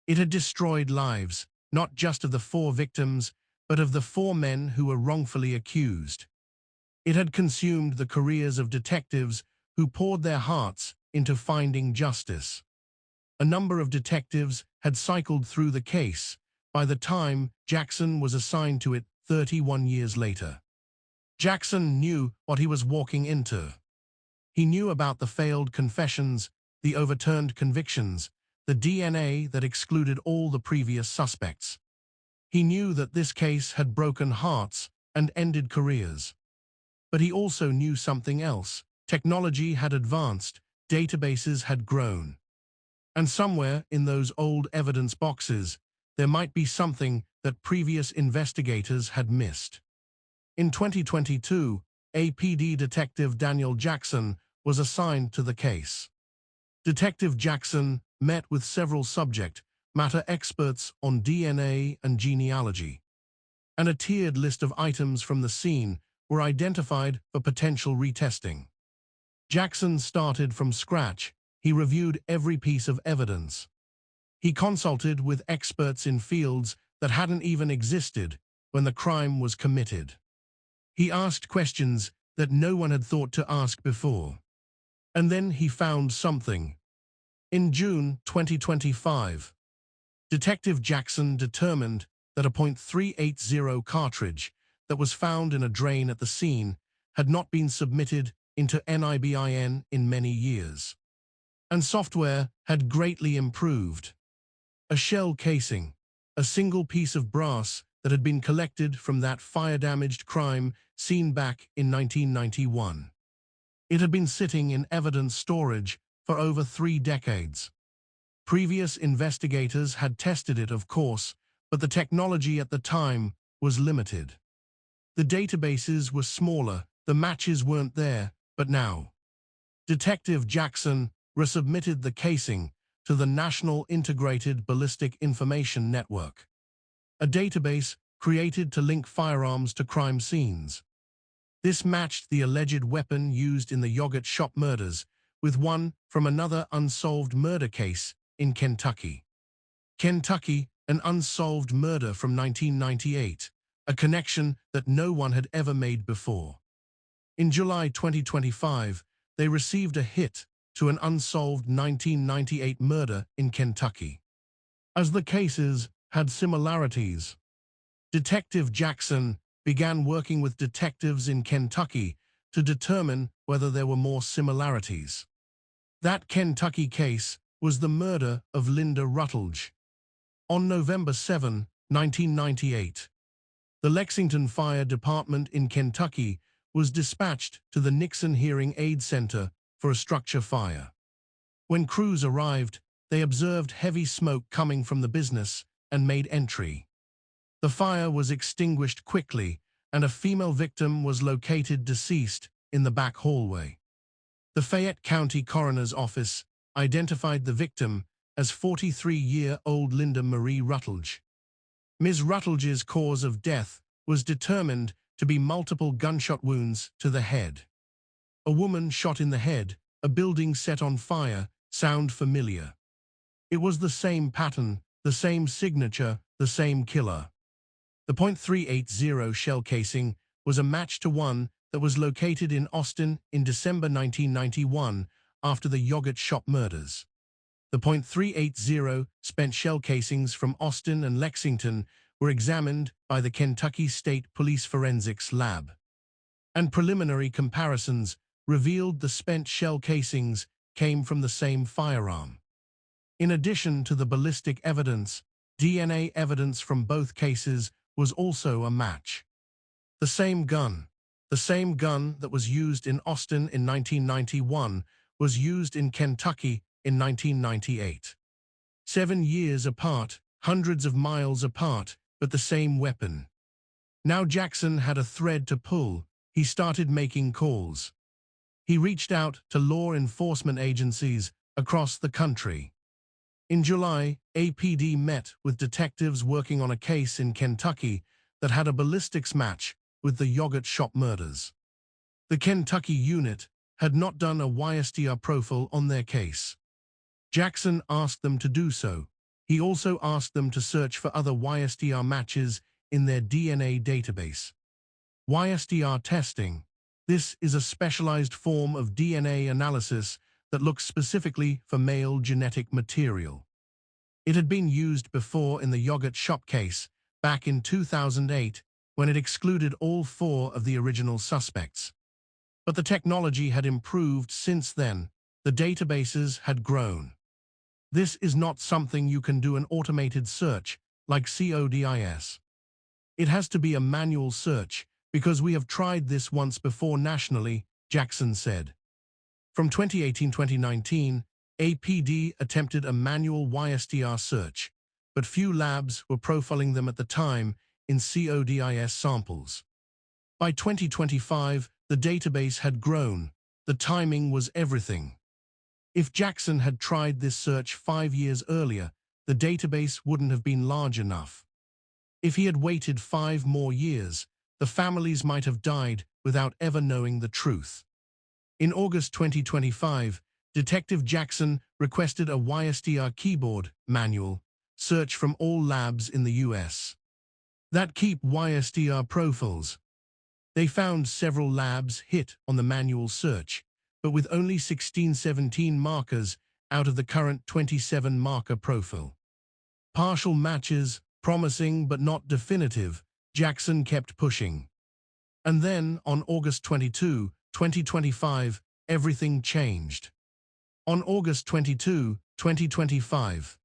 It had destroyed lives, not just of the 4 victims, but of the 4 men who were wrongfully accused. It had consumed the careers of detectives who poured their hearts into finding justice. A number of detectives had cycled through the case by the time Jackson was assigned to it 31 years later. Jackson knew what he was walking into. He knew about the failed confessions, the overturned convictions, the DNA that excluded all the previous suspects. He knew that this case had broken hearts and ended careers. But he also knew something else. Technology had advanced, databases had grown. And somewhere in those old evidence boxes, there might be something that previous investigators had missed. In 2022, APD Detective Daniel Jackson was assigned to the case. Detective Jackson met with several subject matter experts on DNA and genealogy, and a tiered list of items from the scene were identified for potential retesting. Jackson started from scratch. He reviewed every piece of evidence. He consulted with experts in fields that hadn't even existed when the crime was committed. He asked questions that no one had thought to ask before. And then he found something. In June 2025, Detective Jackson determined that a .380 cartridge that was found in a drain at the scene had not been submitted into NIBIN in many years. And software had greatly improved. A shell casing, a single piece of brass that had been collected from that fire-damaged crime seen back in 1991. It had been sitting in evidence storage for over 3 decades. Previous investigators had tested it, of course, but the technology at the time was limited. The databases were smaller, the matches weren't there, but now. Detective Jackson resubmitted the casing to the National Integrated Ballistic Information Network, a database created to link firearms to crime scenes. This matched the alleged weapon used in the yogurt shop murders with one from another unsolved murder case in Kentucky. An unsolved murder from 1998, a connection that no one had ever made before. In July 2025, they received a hit to an unsolved 1998 murder in Kentucky. As the cases had similarities, Detective Jackson began working with detectives in Kentucky to determine whether there were more similarities. That Kentucky case was the murder of Linda Rutledge. On November 7, 1998, the Lexington Fire Department in Kentucky was dispatched to the Nixon Hearing Aid Center for a structure fire. When crews arrived, they observed heavy smoke coming from the business and made entry. The fire was extinguished quickly, and a female victim was located deceased in the back hallway. The Fayette County Coroner's Office identified the victim as 43-year-old Linda Marie Rutledge. Ms. Rutledge's cause of death was determined to be multiple gunshot wounds to the head. A woman shot in the head, a building set on fire, sound familiar. It was the same pattern, the same signature, the same killer. The .380 shell casing was a match to one that was located in Austin in December 1991 after the yogurt shop murders. The .380 spent shell casings from Austin and Lexington were examined by the Kentucky State Police Forensics Lab, and preliminary comparisons revealed the spent shell casings came from the same firearm. In addition to the ballistic evidence, DNA evidence from both cases was also a match. The same gun that was used in Austin in 1991 was used in Kentucky in 1998. 7 years apart, hundreds of miles apart, but the same weapon. Now Jackson had a thread to pull. He started making calls. He reached out to law enforcement agencies across the country. In July, APD met with detectives working on a case in Kentucky that had a ballistics match with the yogurt shop murders. The Kentucky unit had not done a YSTR profile on their case. Jackson asked them to do so. He also asked them to search for other YSTR matches in their DNA database. YSTR testing. This is a specialized form of DNA analysis that looks specifically for male genetic material. It had been used before in the yogurt shop case back in 2008 when it excluded all 4 of the original suspects. But the technology had improved since then. The databases had grown. This is not something you can do an automated search like CODIS. It has to be a manual search because we have tried this once before nationally, Jackson said. From 2018-2019, APD attempted a manual YSTR search, but few labs were profiling them at the time in CODIS samples. By 2025, the database had grown. The timing was everything. If Jackson had tried this search 5 years earlier, the database wouldn't have been large enough. If he had waited 5 more years, the families might have died without ever knowing the truth. In August 2025, Detective Jackson requested a YSTR keyboard manual search from all labs in the US that keep YSTR profiles. They found several labs hit on the manual search, but with only 16-17 markers out of the current 27 marker profile. Partial matches, promising but not definitive, Jackson kept pushing. And then, on August 22, 2025, everything changed. On August 22, 2025,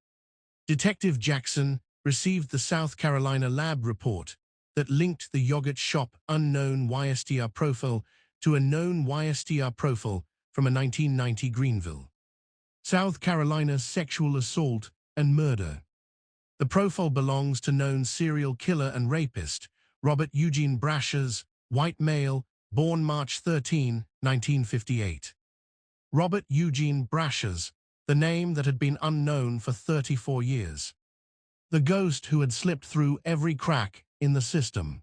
Detective Jackson received the South Carolina lab report that linked the yogurt shop unknown YSTR profile to a known YSTR profile from a 1990 Greenville, South Carolina sexual assault and murder. The profile belongs to known serial killer and rapist Robert Eugene Brashers, white male, born March 13, 1958. Robert Eugene Brashers, the name that had been unknown for 34 years. The ghost who had slipped through every crack in the system.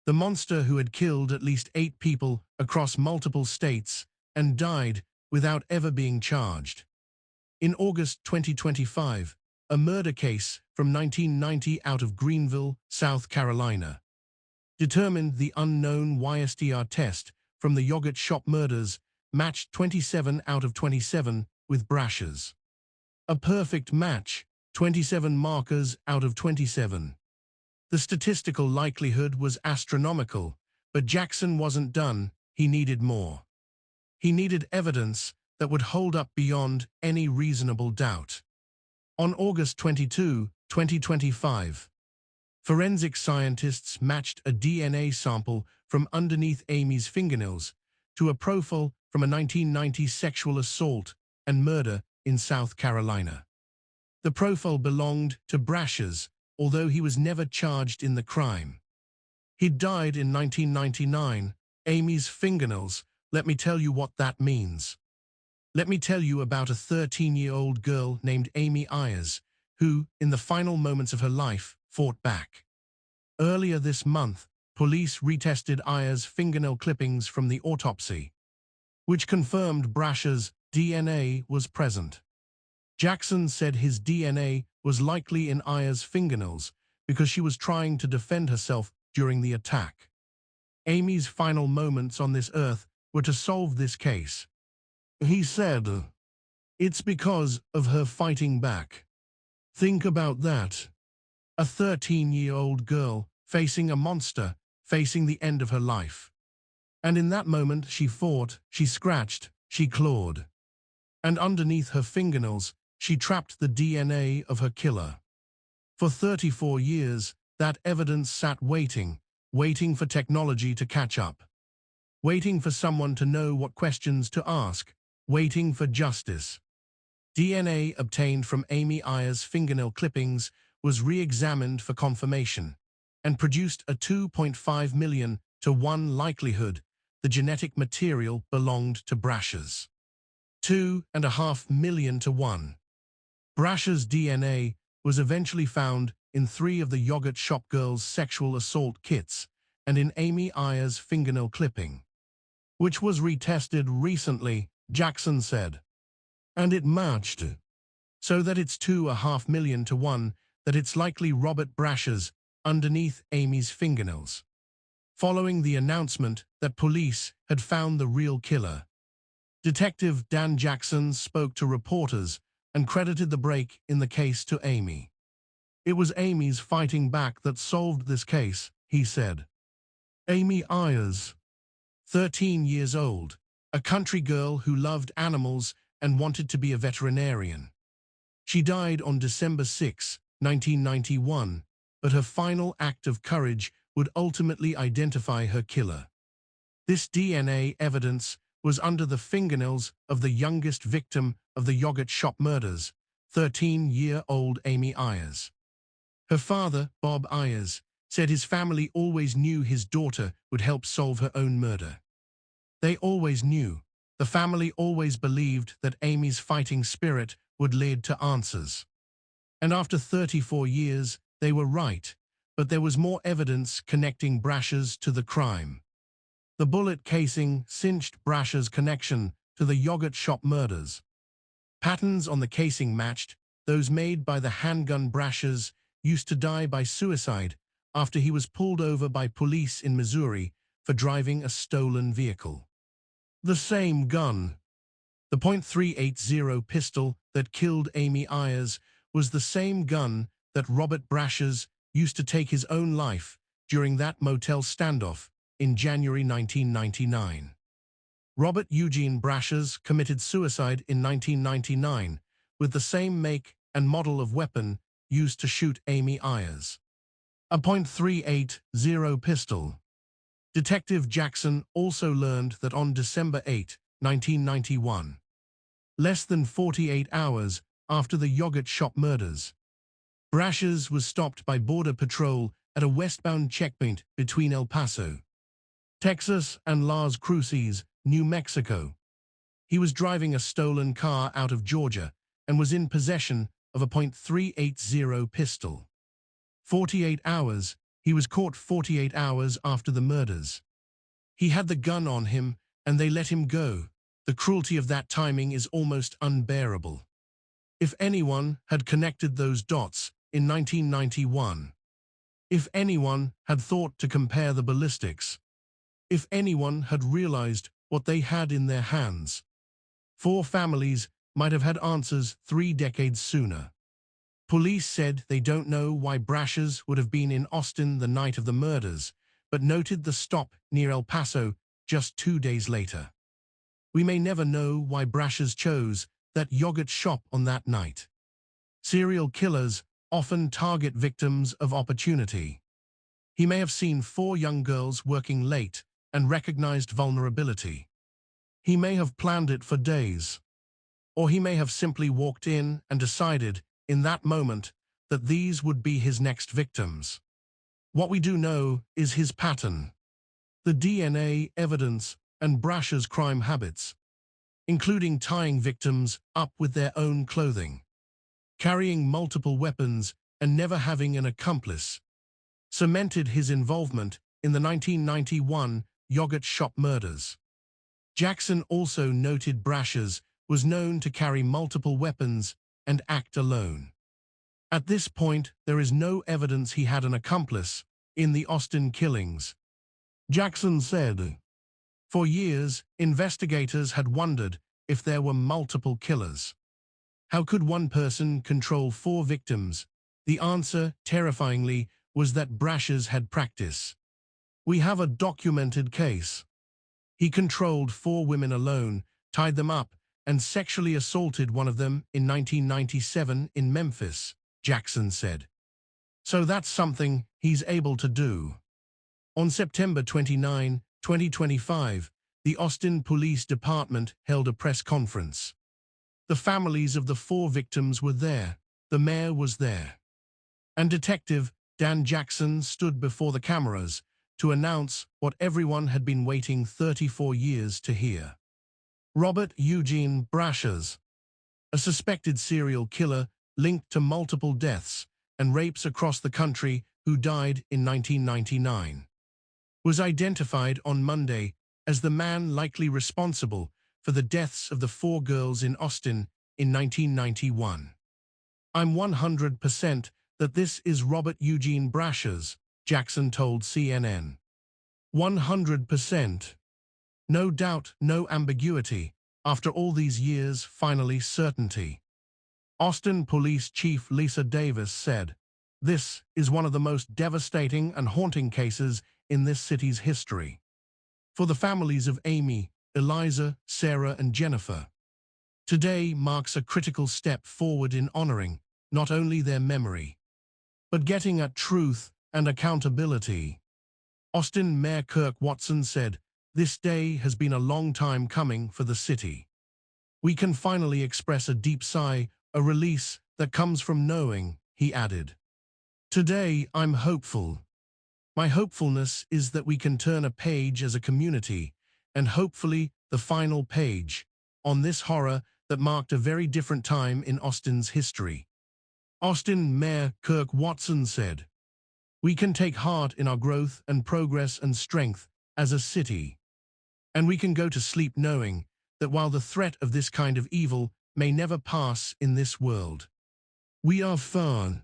The monster who had killed at least 8 people across multiple states and died without ever being charged. In August 2025, a murder case from 1990 out of Greenville, South Carolina, determined the unknown YSTR test from the yogurt shop murders matched 27 out of 27 with Brashers. A perfect match, 27 markers out of 27. The statistical likelihood was astronomical, but Jackson wasn't done. He needed more. He needed evidence that would hold up beyond any reasonable doubt. On August 22, 2025, forensic scientists matched a DNA sample from underneath Amy's fingernails to a profile from a 1990 sexual assault and murder in South Carolina. The profile belonged to Brashers, although he was never charged in the crime. He died in 1999. Amy's fingernails, let me tell you what that means. Let me tell you about a 13-year-old girl named Amy Ayers, who, in the final moments of her life, fought back. Earlier this month, police retested Ayers' fingernail clippings from the autopsy, which confirmed Brashers' DNA was present. Jackson said his DNA was likely in Ayers' fingernails because she was trying to defend herself during the attack. Amy's final moments on this earth were to solve this case. He said, "It's because of her fighting back. Think about that. A 13-year-old girl facing a monster, facing the end of her life. And in that moment she fought, she scratched, she clawed. And underneath her fingernails, she trapped the DNA of her killer. For 34 years, that evidence sat waiting for technology to catch up. Waiting for someone to know what questions to ask. Waiting for justice." DNA obtained from Amy Ayers' fingernail clippings was re-examined for confirmation and produced a 2.5 million to 1 likelihood the genetic material belonged to Brashers. 2.5 million to 1. Brashers' DNA was eventually found in 3 of the yogurt shop girls' sexual assault kits and in Amy Ayers' fingernail clipping, which was retested recently, Jackson said. And it matched. So that it's 2.5 million to 1 that it's likely Robert Brashers underneath Amy's fingernails. Following the announcement that police had found the real killer, Detective Dan Jackson spoke to reporters and credited the break in the case to Amy. "It was Amy's fighting back that solved this case," he said. Amy Ayers, 13 years old, a country girl who loved animals and wanted to be a veterinarian. She died on December 6, 1991, but her final act of courage would ultimately identify her killer. This DNA evidence was under the fingernails of the youngest victim of the yogurt shop murders, 13-year-old Amy Ayers. Her father, Bob Ayers, said his family always knew his daughter would help solve her own murder. They always knew. The family always believed that Amy's fighting spirit would lead to answers. And after 34 years, they were right, but there was more evidence connecting Brashers to the crime. The bullet casing cinched Brashers' connection to the yogurt shop murders. Patterns on the casing matched those made by the handgun Brashers used to die by suicide after he was pulled over by police in Missouri for driving a stolen vehicle. The same gun. The .380 pistol that killed Amy Ayers was the same gun that Robert Brashers used to take his own life during that motel standoff in January 1999. Robert Eugene Brashers committed suicide in 1999 with the same make and model of weapon used to shoot Amy Ayers. A .380 pistol. Detective Jackson also learned that on December 8, 1991, less than 48 hours after the yogurt shop murders, Brashers was stopped by Border Patrol at a westbound checkpoint between El Paso, Texas and Las Cruces, New Mexico. He was driving a stolen car out of Georgia and was in possession of a .380 pistol. 48 hours. He was caught 48 hours after the murders. He had the gun on him, and they let him go. The cruelty of that timing is almost unbearable. If anyone had connected those dots in 1991, if anyone had thought to compare the ballistics, if anyone had realized what they had in their hands, 4 families might have had answers 3 decades sooner. Police said they don't know why Brashers would have been in Austin the night of the murders, but noted the stop near El Paso just 2 days later. We may never know why Brashers chose that yogurt shop on that night. Serial killers often target victims of opportunity. He may have seen 4 young girls working late and recognized vulnerability. He may have planned it for days. Or he may have simply walked in and decided in that moment that these would be his next victims. What we do know is his pattern, the DNA evidence and Brashers' crime habits, including tying victims up with their own clothing, carrying multiple weapons and never having an accomplice, cemented his involvement in the 1991 yogurt shop murders. Jackson also noted Brashers was known to carry multiple weapons and act alone. At this point, there is no evidence he had an accomplice in the Austin killings. Jackson said, "For years, investigators had wondered if there were multiple killers. How could one person control 4 victims? The answer, terrifyingly, was that Brashers had practice. We have a documented case. He controlled 4 women alone, tied them up, and sexually assaulted one of them in 1997 in Memphis," Jackson said. "So that's something he's able to do." On September 29, 2025, the Austin Police Department held a press conference. The families of the 4 victims were there. The mayor was there. And Detective Dan Jackson stood before the cameras to announce what everyone had been waiting 34 years to hear. Robert Eugene Brashers, a suspected serial killer linked to multiple deaths and rapes across the country who died in 1999, was identified on Monday as the man likely responsible for the deaths of the 4 girls in Austin in 1991. "I'm 100% that this is Robert Eugene Brashers," Jackson told CNN. 100%. No doubt, no ambiguity. After all these years, finally certainty. Austin Police Chief Lisa Davis said, "This is one of the most devastating and haunting cases in this city's history. For the families of Amy, Eliza, Sarah, and Jennifer, today marks a critical step forward in honoring not only their memory, but getting at truth and accountability. Austin Mayor Kirk Watson said, "This day has been a long time coming for the city. We can finally express a deep sigh, a release that comes from knowing," he added. "Today, I'm hopeful. My hopefulness is that we can turn a page as a community, and hopefully the final page, on this horror that marked a very different time in Austin's history." Austin Mayor Kirk Watson said, "We can take heart in our growth and progress and strength as a city. And we can go to sleep knowing that while the threat of this kind of evil may never pass in this world, we are far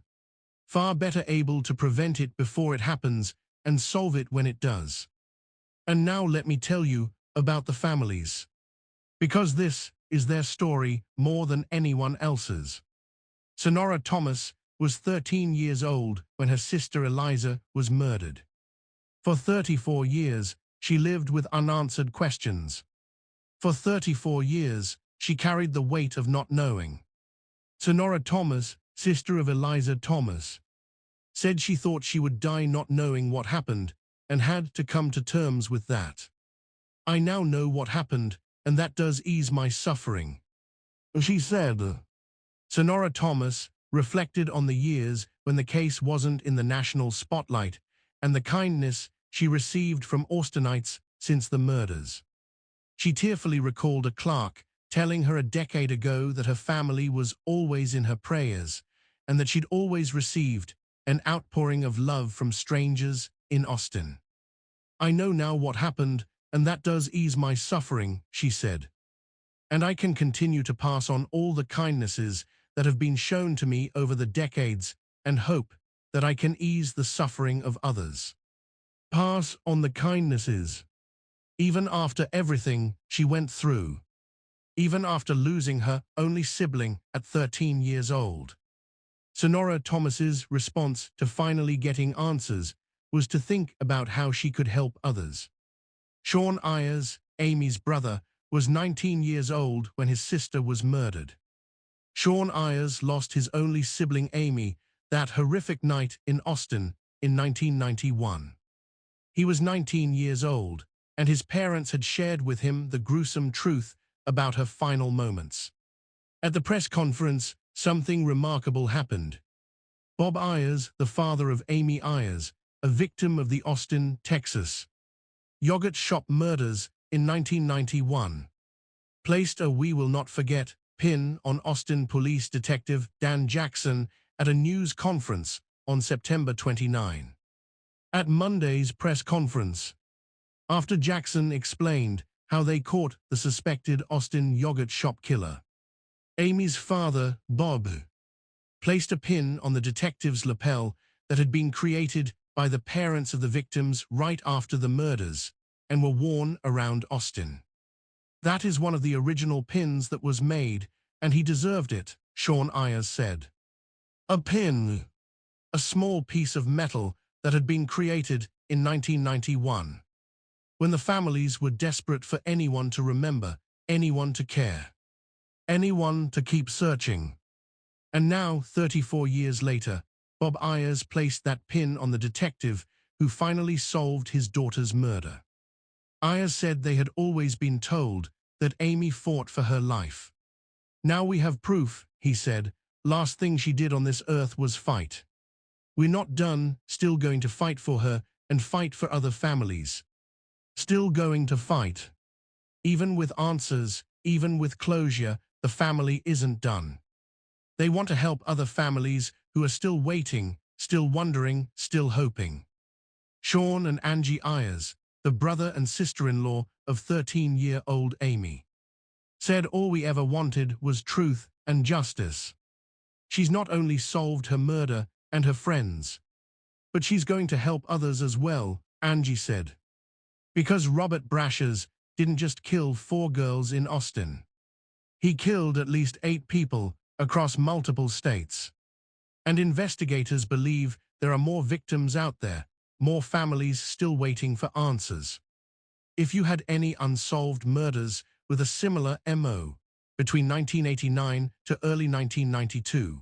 better able to prevent it before it happens and solve it when it does." And now let me tell you about the families, because this is their story more than anyone else's. Sonora Thomas was 13 years old when her sister Eliza was murdered. For 34 years, she lived with unanswered questions. For 34 years, she carried the weight of not knowing. Sonora Thomas, sister of Eliza Thomas, said she thought she would die not knowing what happened and had to come to terms with that. "I now know what happened, and that does ease my suffering," she said. Sonora Thomas reflected on the years when the case wasn't in the national spotlight and the kindness she received from Austinites since the murders. She tearfully recalled a clerk telling her a decade ago that her family was always in her prayers and that she'd always received an outpouring of love from strangers in Austin. "I know now what happened, and that does ease my suffering," she said. "And I can continue to pass on all the kindnesses that have been shown to me over the decades and hope that I can ease the suffering of others." Pass on the kindnesses. Even after everything she went through. Even after losing her only sibling at 13 years old. Sonora Thomas's response to finally getting answers was to think about how she could help others. Sean Ayers, Amy's brother, was 19 years old when his sister was murdered. Sean Ayers lost his only sibling Amy that horrific night in Austin in 1991. He was 19 years old, and his parents had shared with him the gruesome truth about her final moments. At the press conference, something remarkable happened. Bob Ayers, the father of Amy Ayers, a victim of the Austin, Texas, yogurt shop murders in 1991, placed a "We Will Not Forget" pin on Austin Police Detective Dan Jackson at a news conference on September 29. At Monday's press conference, after Jackson explained how they caught the suspected Austin yogurt shop killer, Amy's father, Bob, placed a pin on the detective's lapel that had been created by the parents of the victims right after the murders and were worn around Austin. "That is one of the original pins that was made, and he deserved it," Sean Ayers said. A pin, a small piece of metal that had been created in 1991, when the families were desperate for anyone to remember, anyone to care, anyone to keep searching. And now, 34 years later, Bob Ayers placed that pin on the detective who finally solved his daughter's murder. Ayers said they had always been told that Amy fought for her life. "Now we have proof," he said. "Last thing she did on this earth was fight. We're not done, still going to fight for her and fight for other families. Still going to fight. Even with answers, even with closure, the family isn't done. They want to help other families who are still waiting, still wondering, still hoping." Sean and Angie Ayers, the brother and sister-in-law of 13-year-old Amy, said all we ever wanted was truth and justice. "She's not only solved her murder and her friends, but she's going to help others as well," Angie said. "Because Robert Brashers didn't just kill 4 girls in Austin. He killed at least 8 people across multiple states. And investigators believe there are more victims out there, more families still waiting for answers." If you had any unsolved murders with a similar MO between 1989 to early 1992,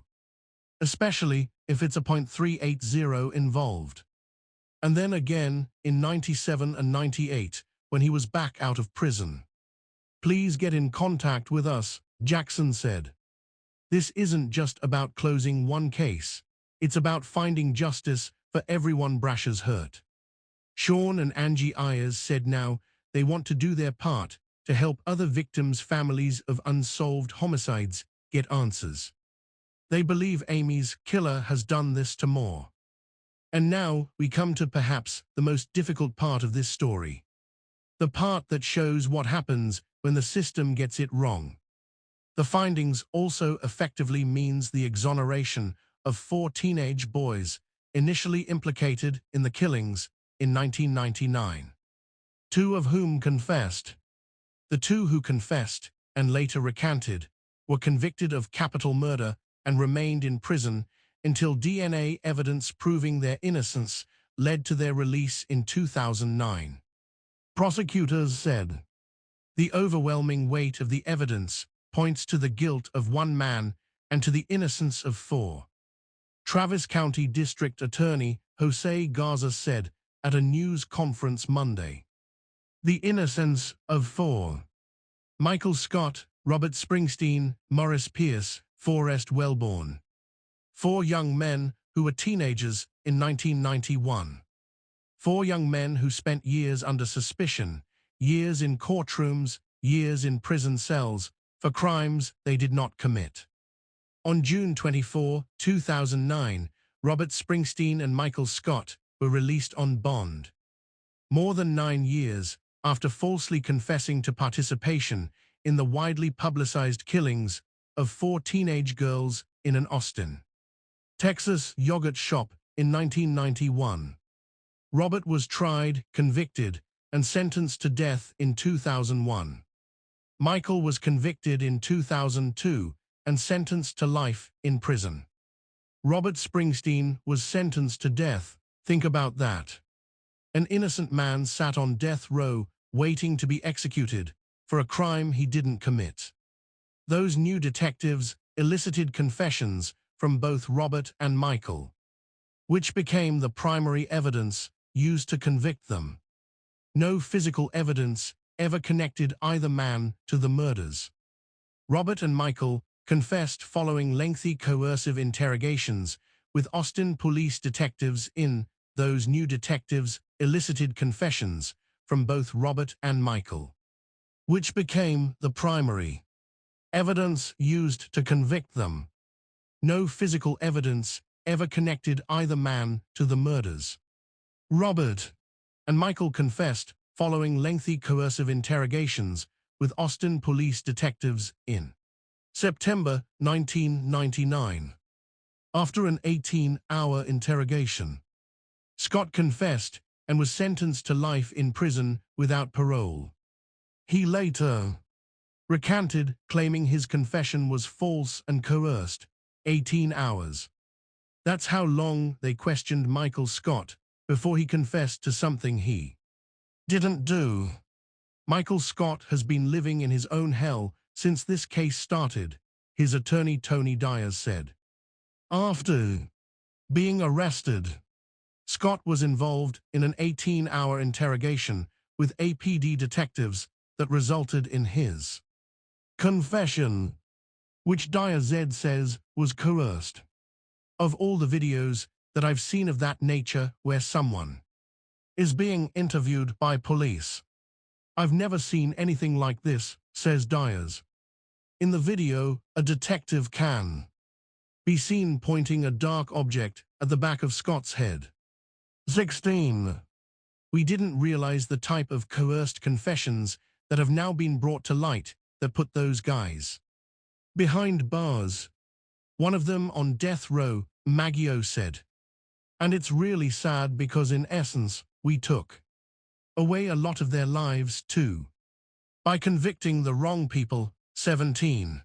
especially if it's a .380 involved. And then again in 97 and 98 when he was back out of prison. Please get in contact with us, Jackson said. This isn't just about closing one case. It's about finding justice for everyone Brashers hurt. Sean and Amy Ayers said now they want to do their part to help other victims' families of unsolved homicides get answers. They believe Amy's killer has done this to more. And now we come to perhaps the most difficult part of this story. The part that shows what happens when the system gets it wrong. The findings also effectively means the exoneration of 4 teenage boys initially implicated in the killings in 1999. 2 of whom confessed. The 2 who confessed and later recanted were convicted of capital murder and remained in prison until DNA evidence proving their innocence led to their release in 2009. Prosecutors said, "The overwhelming weight of the evidence points to the guilt of 1 man and to the innocence of 4. Travis County District Attorney Jose Garza said at a news conference Monday. The innocence of 4. Michael Scott, Robert Springsteen, Morris Pierce, Forrest Wellborn. 4 young men who were teenagers in 1991. 4 young men who spent years under suspicion, years in courtrooms, years in prison cells, for crimes they did not commit." On June 24, 2009, Robert Springsteen and Michael Scott were released on bond. More than 9 years after falsely confessing to participation in the widely publicized killings of 4 teenage girls in an Austin, Texas yogurt shop in 1991. Robert was tried, convicted, and sentenced to death in 2001. Michael was convicted in 2002 and sentenced to life in prison. Robert Springsteen was sentenced to death. Think about that. An innocent man sat on death row waiting to be executed for a crime he didn't commit. Those new detectives elicited confessions from both Robert and Michael, which became the primary evidence used to convict them. No physical evidence ever connected either man to the murders. Robert and Michael confessed following lengthy coercive interrogations with Austin police detectives in. Those new detectives elicited confessions from both Robert and Michael, which became the primary evidence used to convict them. No physical evidence ever connected either man to the murders. Robert and Michael confessed following lengthy coercive interrogations with Austin police detectives in September 1999. After an 18-hour interrogation, Scott confessed and was sentenced to life in prison without parole. He later recanted, claiming his confession was false and coerced. 18 hours. That's how long they questioned Michael Scott before he confessed to something he didn't do. Michael Scott has been living in his own hell since this case started, his attorney Tony Dyers said. After being arrested, Scott was involved in an 18-hour interrogation with APD detectives that resulted in his confession, which Dyers says was coerced. Of all the videos that I've seen of that nature where someone is being interviewed by police, I've never seen anything like this, says Dyers. In the video, a detective can be seen pointing a dark object at the back of Scott's head. 16. We didn't realize the type of coerced confessions that have now been brought to light that put those guys behind bars. One of them on death row, Maggio said. And it's really sad because in essence, we took away a lot of their lives too. By convicting the wrong people. 17.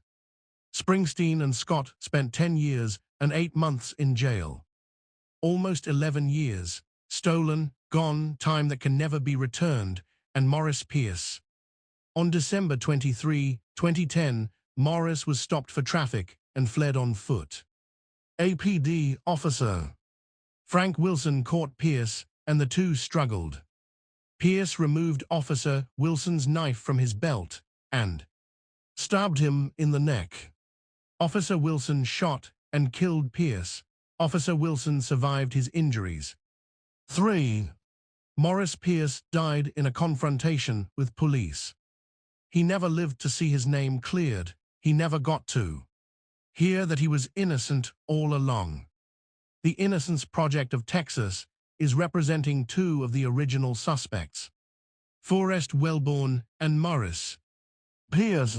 Springsteen and Scott spent 10 years and 8 months in jail. Almost 11 years. Stolen, gone, time that can never be returned, and Morris Pierce. On December 23, 2010, Morris was stopped for traffic and fled on foot. APD officer Frank Wilson caught Pierce, and the two struggled. Pierce removed Officer Wilson's knife from his belt and stabbed him in the neck. Officer Wilson shot and killed Pierce. Officer Wilson survived his injuries. 3. Morris Pierce died in a confrontation with police. He never lived to see his name cleared. He never got to hear that he was innocent all along. The Innocence Project of Texas is representing two of the original suspects, Forrest Wellborn and Morris Pierce.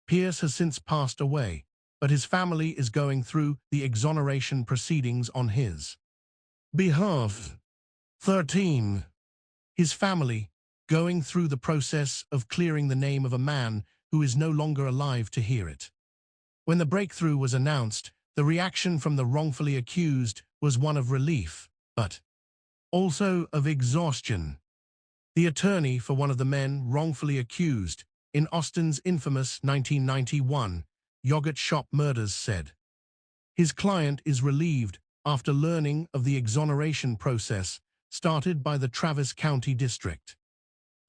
Pierce has since passed away, but his family is going through the exoneration proceedings on his behalf. 13. His family going through the process of clearing the name of a man who is no longer alive to hear it. When the breakthrough was announced, the reaction from the wrongfully accused was one of relief, but also of exhaustion. The attorney for one of the men wrongfully accused in Austin's infamous 1991 yogurt shop murders said, his client is relieved after learning of the exoneration process started by the Travis County District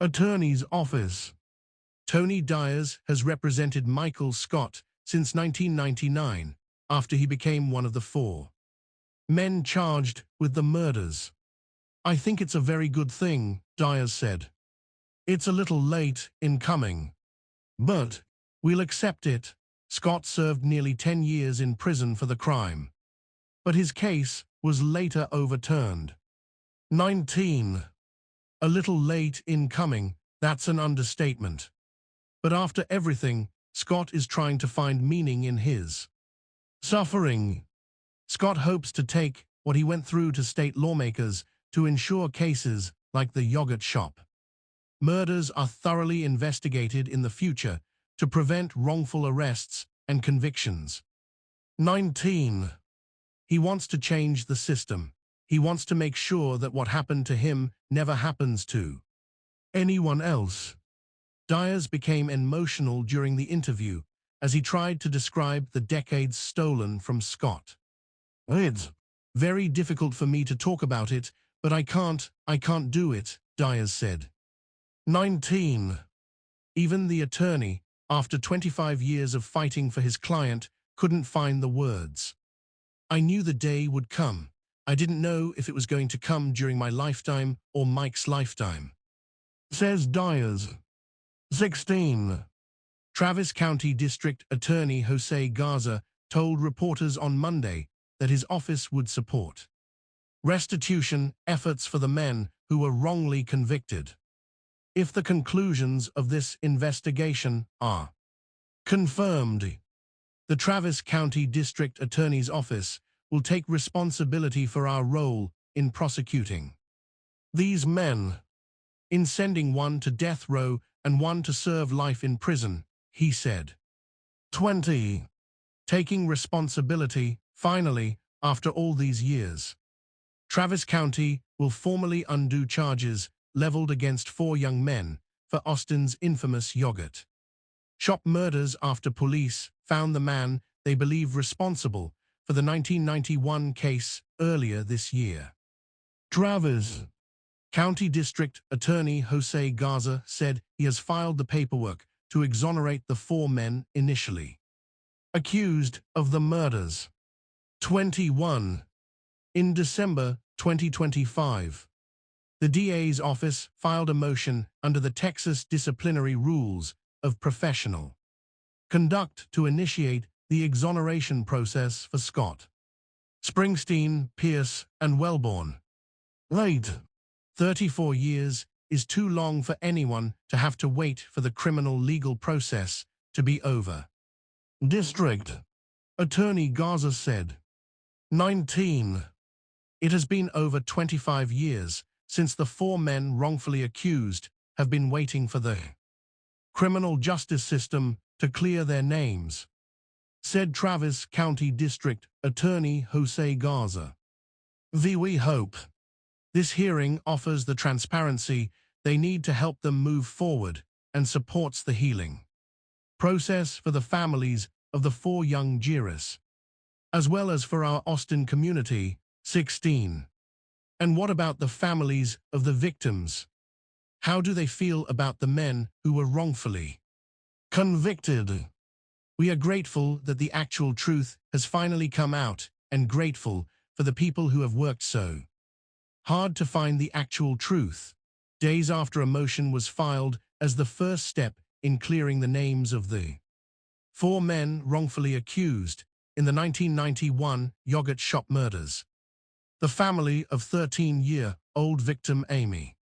Attorney's Office. Tony Dyers has represented Michael Scott since 1999, after he became one of the 4 men charged with the murders. I think it's a very good thing, Dyers said. It's a little late in coming, but we'll accept it. Scott served nearly 10 years in prison for the crime, but his case was later overturned. 19. A little late in coming, that's an understatement. But after everything, Scott is trying to find meaning in his suffering. Scott hopes to take what he went through to state lawmakers to ensure cases like the yogurt shop murders are thoroughly investigated in the future to prevent wrongful arrests and convictions. 19. He wants to change the system. He wants to make sure that what happened to him never happens to anyone else. Dyers became emotional during the interview as he tried to describe the decades stolen from Scott. It's very difficult for me to talk about it, but I can't do it, Dyers said. 19. Even the attorney, after 25 years of fighting for his client, couldn't find the words. I knew the day would come. I didn't know if it was going to come during my lifetime or Mike's lifetime, says Dyers. 16. Travis County District Attorney Jose Garza told reporters on Monday that his office would support restitution efforts for the men who were wrongly convicted if the conclusions of this investigation are confirmed. The Travis County District Attorney's Office will take responsibility for our role in prosecuting these men, in sending one to death row and one to serve life in prison, he said. 20. Taking responsibility, finally, after all these years. Travis County will formally undo charges leveled against 4 young men for Austin's infamous yogurt shop murders after police found the man they believe responsible for the 1991 case earlier this year. Travis County District Attorney Jose Garza said he has filed the paperwork to exonerate the 4 men initially accused of the murders. 21. In December 2025, the DA's office filed a motion under the Texas Disciplinary Rules of Professional Conduct to initiate the exoneration process for Scott, Springsteen, Pierce, and Wellborn. Late. 34 years is too long for anyone to have to wait for the criminal legal process to be over, District Attorney Garza said. 19. It has been over 25 years since the 4 men wrongfully accused have been waiting for the criminal justice system to clear their names, said Travis County District Attorney Jose Garza. We hope this hearing offers the transparency they need to help them move forward and supports the healing process for the families of the 4 young Jiris, as well as for our Austin community. 16. And what about the families of the victims? How do they feel about the men who were wrongfully convicted? We are grateful that the actual truth has finally come out, and grateful for the people who have worked so hard to find the actual truth. Days after a motion was filed as the first step in clearing the names of the 4 men wrongfully accused in the 1991 yogurt shop murders, the family of 13-year-old victim Amy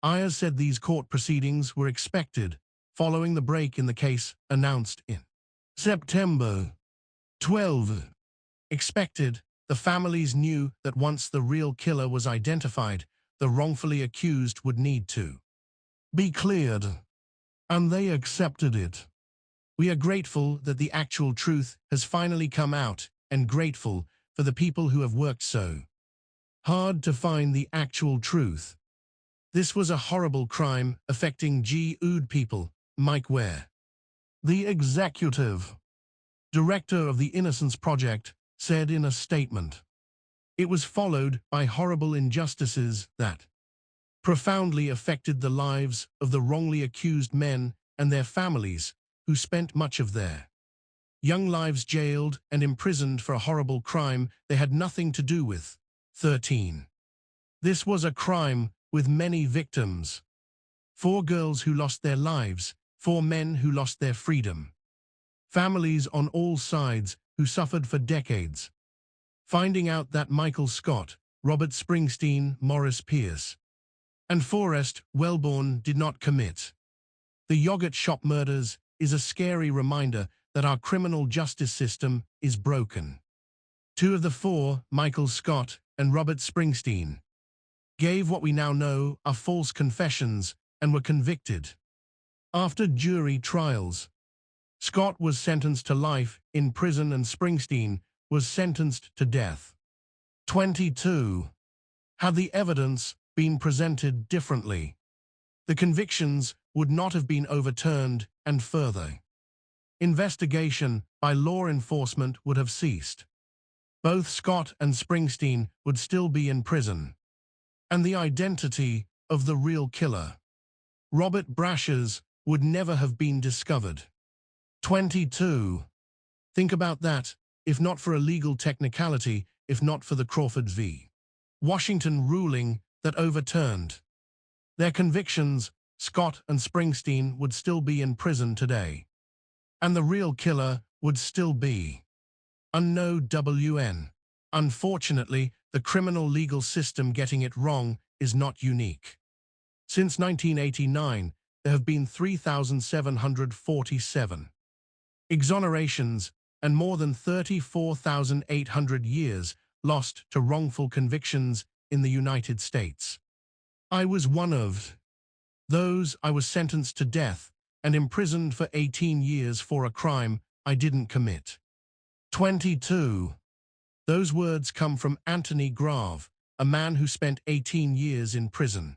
Ayers said these court proceedings were expected following the break in the case announced in September 12. Expected, the families knew that once the real killer was identified, the wrongfully accused would need to be cleared, and they accepted it. We are grateful that the actual truth has finally come out, and grateful for the people who have worked so hard to find the actual truth. This was a horrible crime affecting G.U.D. people. Mike Ware, the executive director of the Innocence Project, said in a statement, "It was followed by horrible injustices that profoundly affected the lives of the wrongly accused men and their families, who spent much of their young lives jailed and imprisoned for a horrible crime they had nothing to do with." 13. This was a crime with many victims. 4 girls who lost their lives, 4 men who lost their freedom. Families on all sides who suffered for decades. Finding out that Michael Scott, Robert Springsteen, Morris Pierce, and Forrest Wellborn did not commit the yogurt shop murders is a scary reminder that our criminal justice system is broken. 2 of the 4, Michael Scott and Robert Springsteen, gave what we now know are false confessions and were convicted. After jury trials, Scott was sentenced to life in prison and Springsteen was sentenced to death. 22. Had the evidence been presented differently, the convictions would not have been overturned, and further investigation by law enforcement would have ceased. Both Scott and Springsteen would still be in prison, and the identity of the real killer, Robert Brashers, would never have been discovered. 22. Think about that, if not for a legal technicality, if not for the Crawford v. Washington ruling that overturned their convictions, Scott and Springsteen would still be in prison today, and the real killer would still be unknown. Unfortunately, the criminal legal system getting it wrong is not unique. Since 1989, there have been 3,747 exonerations and more than 34,800 years lost to wrongful convictions in the United States. I was one of those. I was sentenced to death and imprisoned for 18 years for a crime I didn't commit. 22. Those words come from Anthony Grave, a man who spent 18 years in prison,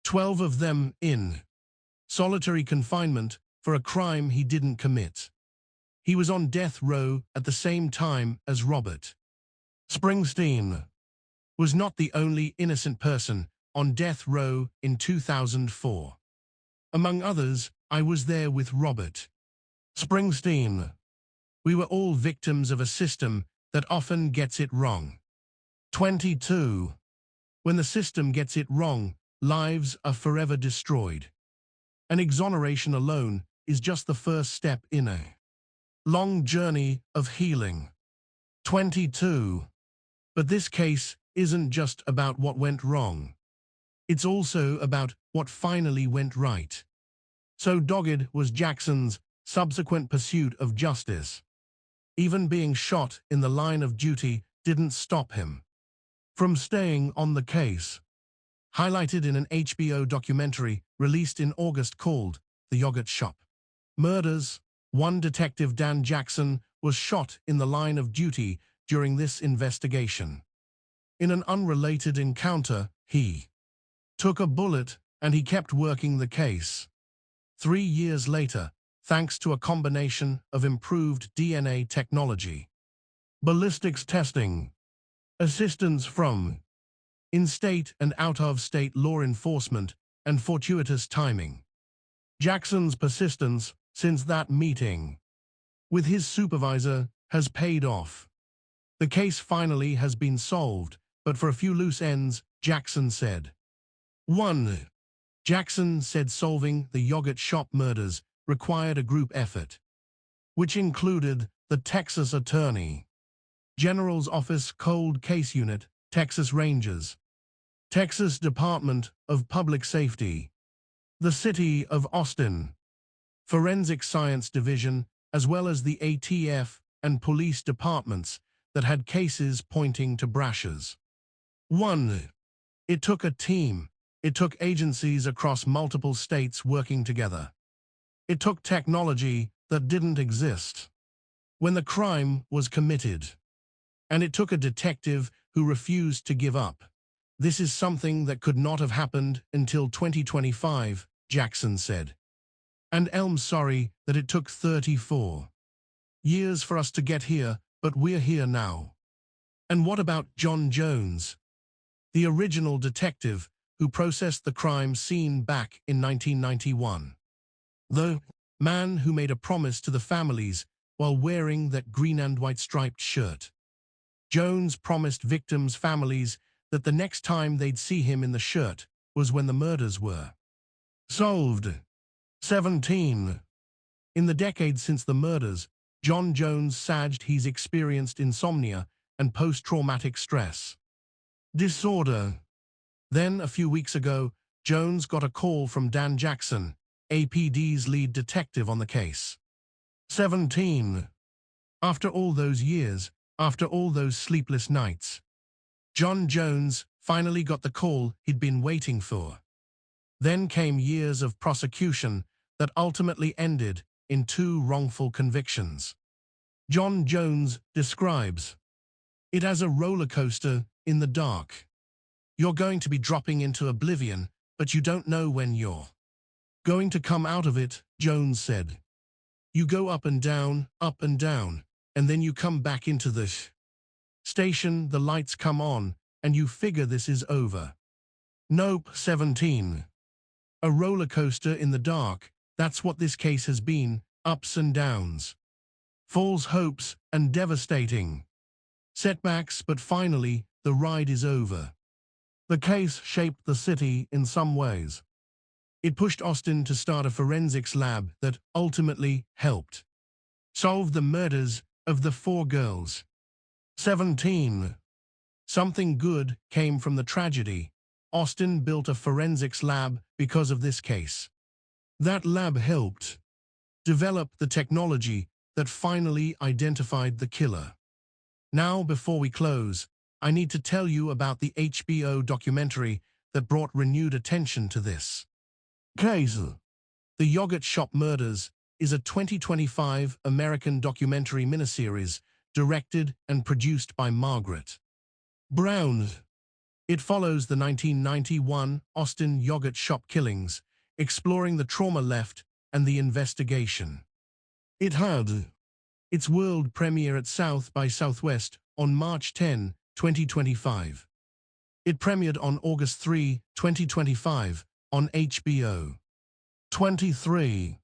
12 of them in solitary confinement for a crime he didn't commit. He was on death row at the same time as Robert Springsteen was not the only innocent person on death row in 2004. Among others, I was there with Robert Springsteen. We were all victims of a system that often gets it wrong. 22. When the system gets it wrong, lives are forever destroyed. An exoneration alone is just the first step in a long journey of healing. 22. But this case isn't just about what went wrong. It's also about what finally went right. So dogged was Jackson's subsequent pursuit of justice. Even being shot in the line of duty didn't stop him from staying on the case. Highlighted in an HBO documentary released in August called The Yogurt Shop Murders, one detective, Dan Jackson, was shot in the line of duty during this investigation. In an unrelated encounter, he took a bullet and he kept working the case. 3 years later, thanks to a combination of improved DNA technology, ballistics testing, assistance from in-state and out-of-state law enforcement, and fortuitous timing, Jackson's persistence since that meeting with his supervisor has paid off. The case finally has been solved, but for a few loose ends, Jackson said. 1. Jackson said solving the yogurt shop murders required a group effort, which included the Texas Attorney General's Office Cold Case Unit, Texas Rangers, Texas Department of Public Safety, the City of Austin Forensic Science Division, as well as the ATF and police departments that had cases pointing to Brashers. 1. It took a team. It took agencies across multiple states working together. It took technology that didn't exist when the crime was committed. And it took a detective who refused to give up. This is something that could not have happened until 2025, Jackson said. And Elm's sorry that it took 34 years for us to get here, but we're here now. And what about John Jones, the original detective who processed the crime scene back in 1991? The man who made a promise to the families while wearing that green and white striped shirt. Jones promised victims' families that the next time they'd see him in the shirt was when the murders were solved. 17. In the decades since the murders, John Jones said he's experienced insomnia and post-traumatic stress disorder. Then, a few weeks ago, Jones got a call from Dan Jackson, APD's lead detective on the case. 17. After all those years, after all those sleepless nights, John Jones finally got the call he'd been waiting for. Then came years of prosecution that ultimately ended in 2 wrongful convictions. John Jones describes it as a roller coaster in the dark. You're going to be dropping into oblivion, but you don't know when you're going to come out of it, Jones said. You go up and down, and then you come back into the station, the lights come on, and you figure this is over. Nope. 17. A roller coaster in the dark, that's what this case has been, ups and downs. False hopes and devastating setbacks, but finally, the ride is over. The case shaped the city in some ways. It pushed Austin to start a forensics lab that ultimately helped solve the murders of the 4 girls. 17. Something good came from the tragedy. Austin built a forensics lab because of this case. That lab helped develop the technology that finally identified the killer. Now, before we close, I need to tell you about the HBO documentary that brought renewed attention to this case. The Yogurt Shop Murders is a 2025 American documentary miniseries directed and produced by Margaret Brown. It follows the 1991 Austin yogurt shop killings, exploring the trauma left and the investigation. It had its world premiere at South by Southwest on March 10, 2025. It premiered on August 3, 2025 on HBO. 23.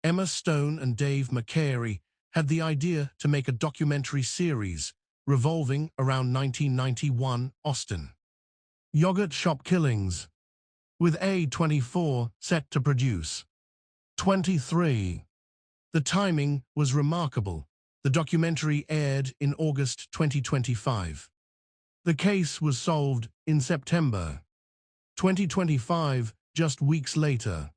Emma Stone and Dave McCary had the idea to make a documentary series revolving around 1991 Austin yogurt shop killings, with A24 set to produce. 23. The timing was remarkable. The documentary aired in August 2025. The case was solved in September 2025, just weeks later.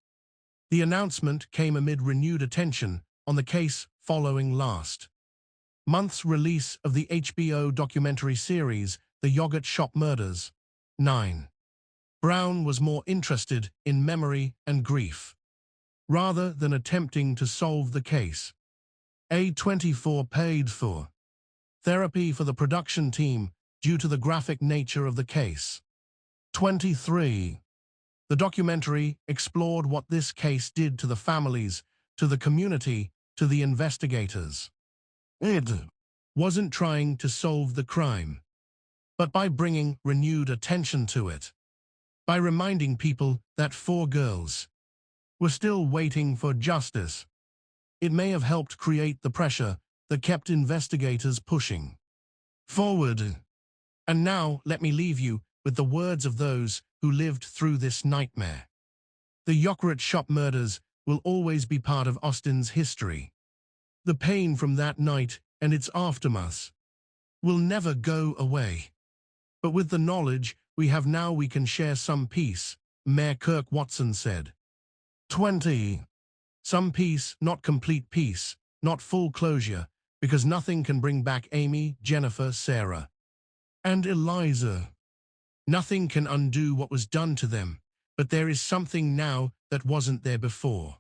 The announcement came amid renewed attention on the case following last month's release of the HBO documentary series, The Yogurt Shop Murders. 9. Brown was more interested in memory and grief, rather than attempting to solve the case. A24 paid for therapy for the production team due to the graphic nature of the case. 23. The documentary explored what this case did to the families, to the community, to the investigators. It wasn't trying to solve the crime, but by bringing renewed attention to it, by reminding people that 4 girls were still waiting for justice. It may have helped create the pressure that kept investigators pushing forward. And now let me leave you with the words of those who lived through this nightmare. The Yockeret shop murders will always be part of Austin's history. The pain from that night and its aftermath will never go away. But with the knowledge we have now, we can share some peace, Mayor Kirk Watson said. 20. Some peace, not complete peace, not full closure, because nothing can bring back Amy, Jennifer, Sarah, and Eliza. Nothing can undo what was done to them, but there is something now that wasn't there before.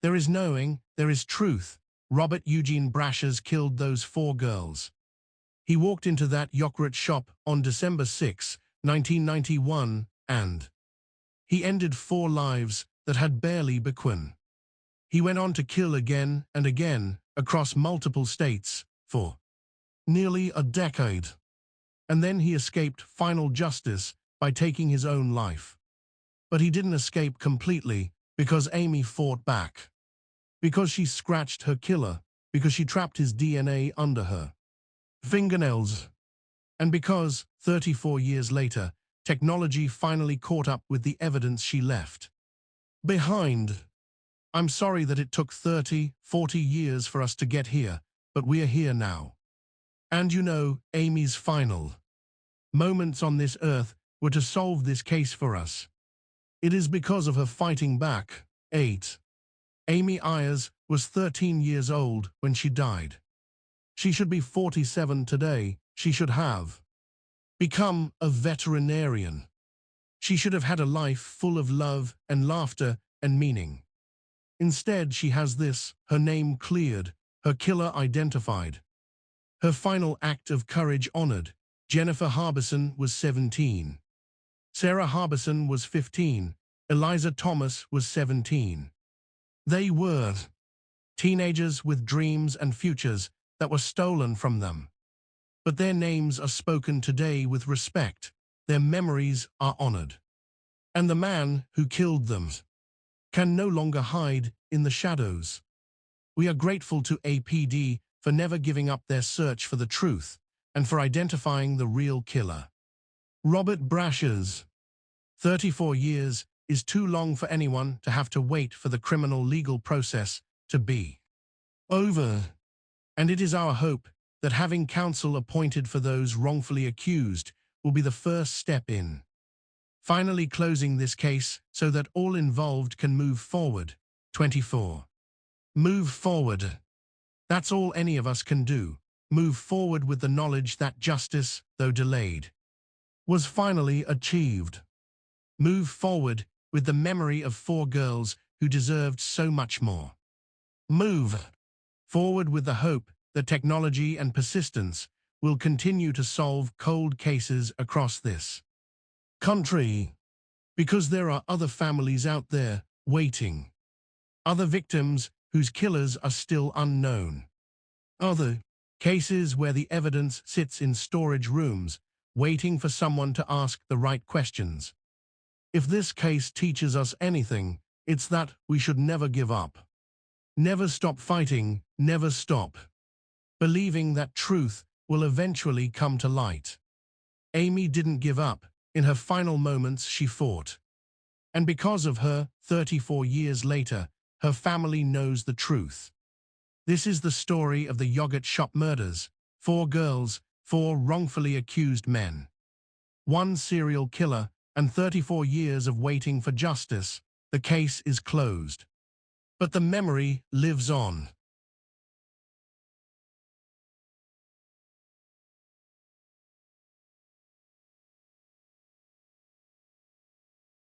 There is knowing, there is truth. Robert Eugene Brashers killed those 4 girls. He walked into that Yockeret shop on December 6, 1991, and he ended 4 lives that had barely begun. He went on to kill again and again across multiple states for nearly a decade. And then he escaped final justice by taking his own life. But he didn't escape completely, because Amy fought back. Because she scratched her killer, because she trapped his DNA under her fingernails. And because, 34 years later, technology finally caught up with the evidence she left behind. I'm sorry that it took 30, 40 years for us to get here, but we're here now. And you know, Amy's final moments on this earth were to solve this case for us. It is because of her fighting back. 8. Amy Ayers was 13 years old when she died. She should be 47 today. She should have become a veterinarian. She should have had a life full of love and laughter and meaning. Instead, she has this: her name cleared, her killer identified, her final act of courage honored. Jennifer Harbison was 17. Sarah Harbison was 15. Eliza Thomas was 17. They were teenagers with dreams and futures that were stolen from them. But their names are spoken today with respect. Their memories are honored. And the man who killed them can no longer hide in the shadows. We are grateful to APD for never giving up their search for the truth and for identifying the real killer. Robert Brashers. 34 years is too long for anyone to have to wait for the criminal legal process to be over. And it is our hope that having counsel appointed for those wrongfully accused will be the first step in finally closing this case so that all involved can move forward. 24. Move forward. That's all any of us can do. Move forward with the knowledge that justice, though delayed, was finally achieved. Move forward with the memory of 4 girls who deserved so much more. Move forward with the hope that technology and persistence will continue to solve cold cases across this country, because there are other families out there waiting, other victims whose killers are still unknown, other cases where the evidence sits in storage rooms waiting for someone to ask the right questions. If this case teaches us anything, it's that we should never give up. Never stop fighting, never stop believing that truth will eventually come to light. Amy didn't give up. In her final moments, she fought. And because of her, 34 years later, her family knows the truth. This is the story of the Yockeret shop murders. 4 girls, 4 wrongfully accused men, 1 serial killer, and 34 years of waiting for justice. The case is closed. But the memory lives on.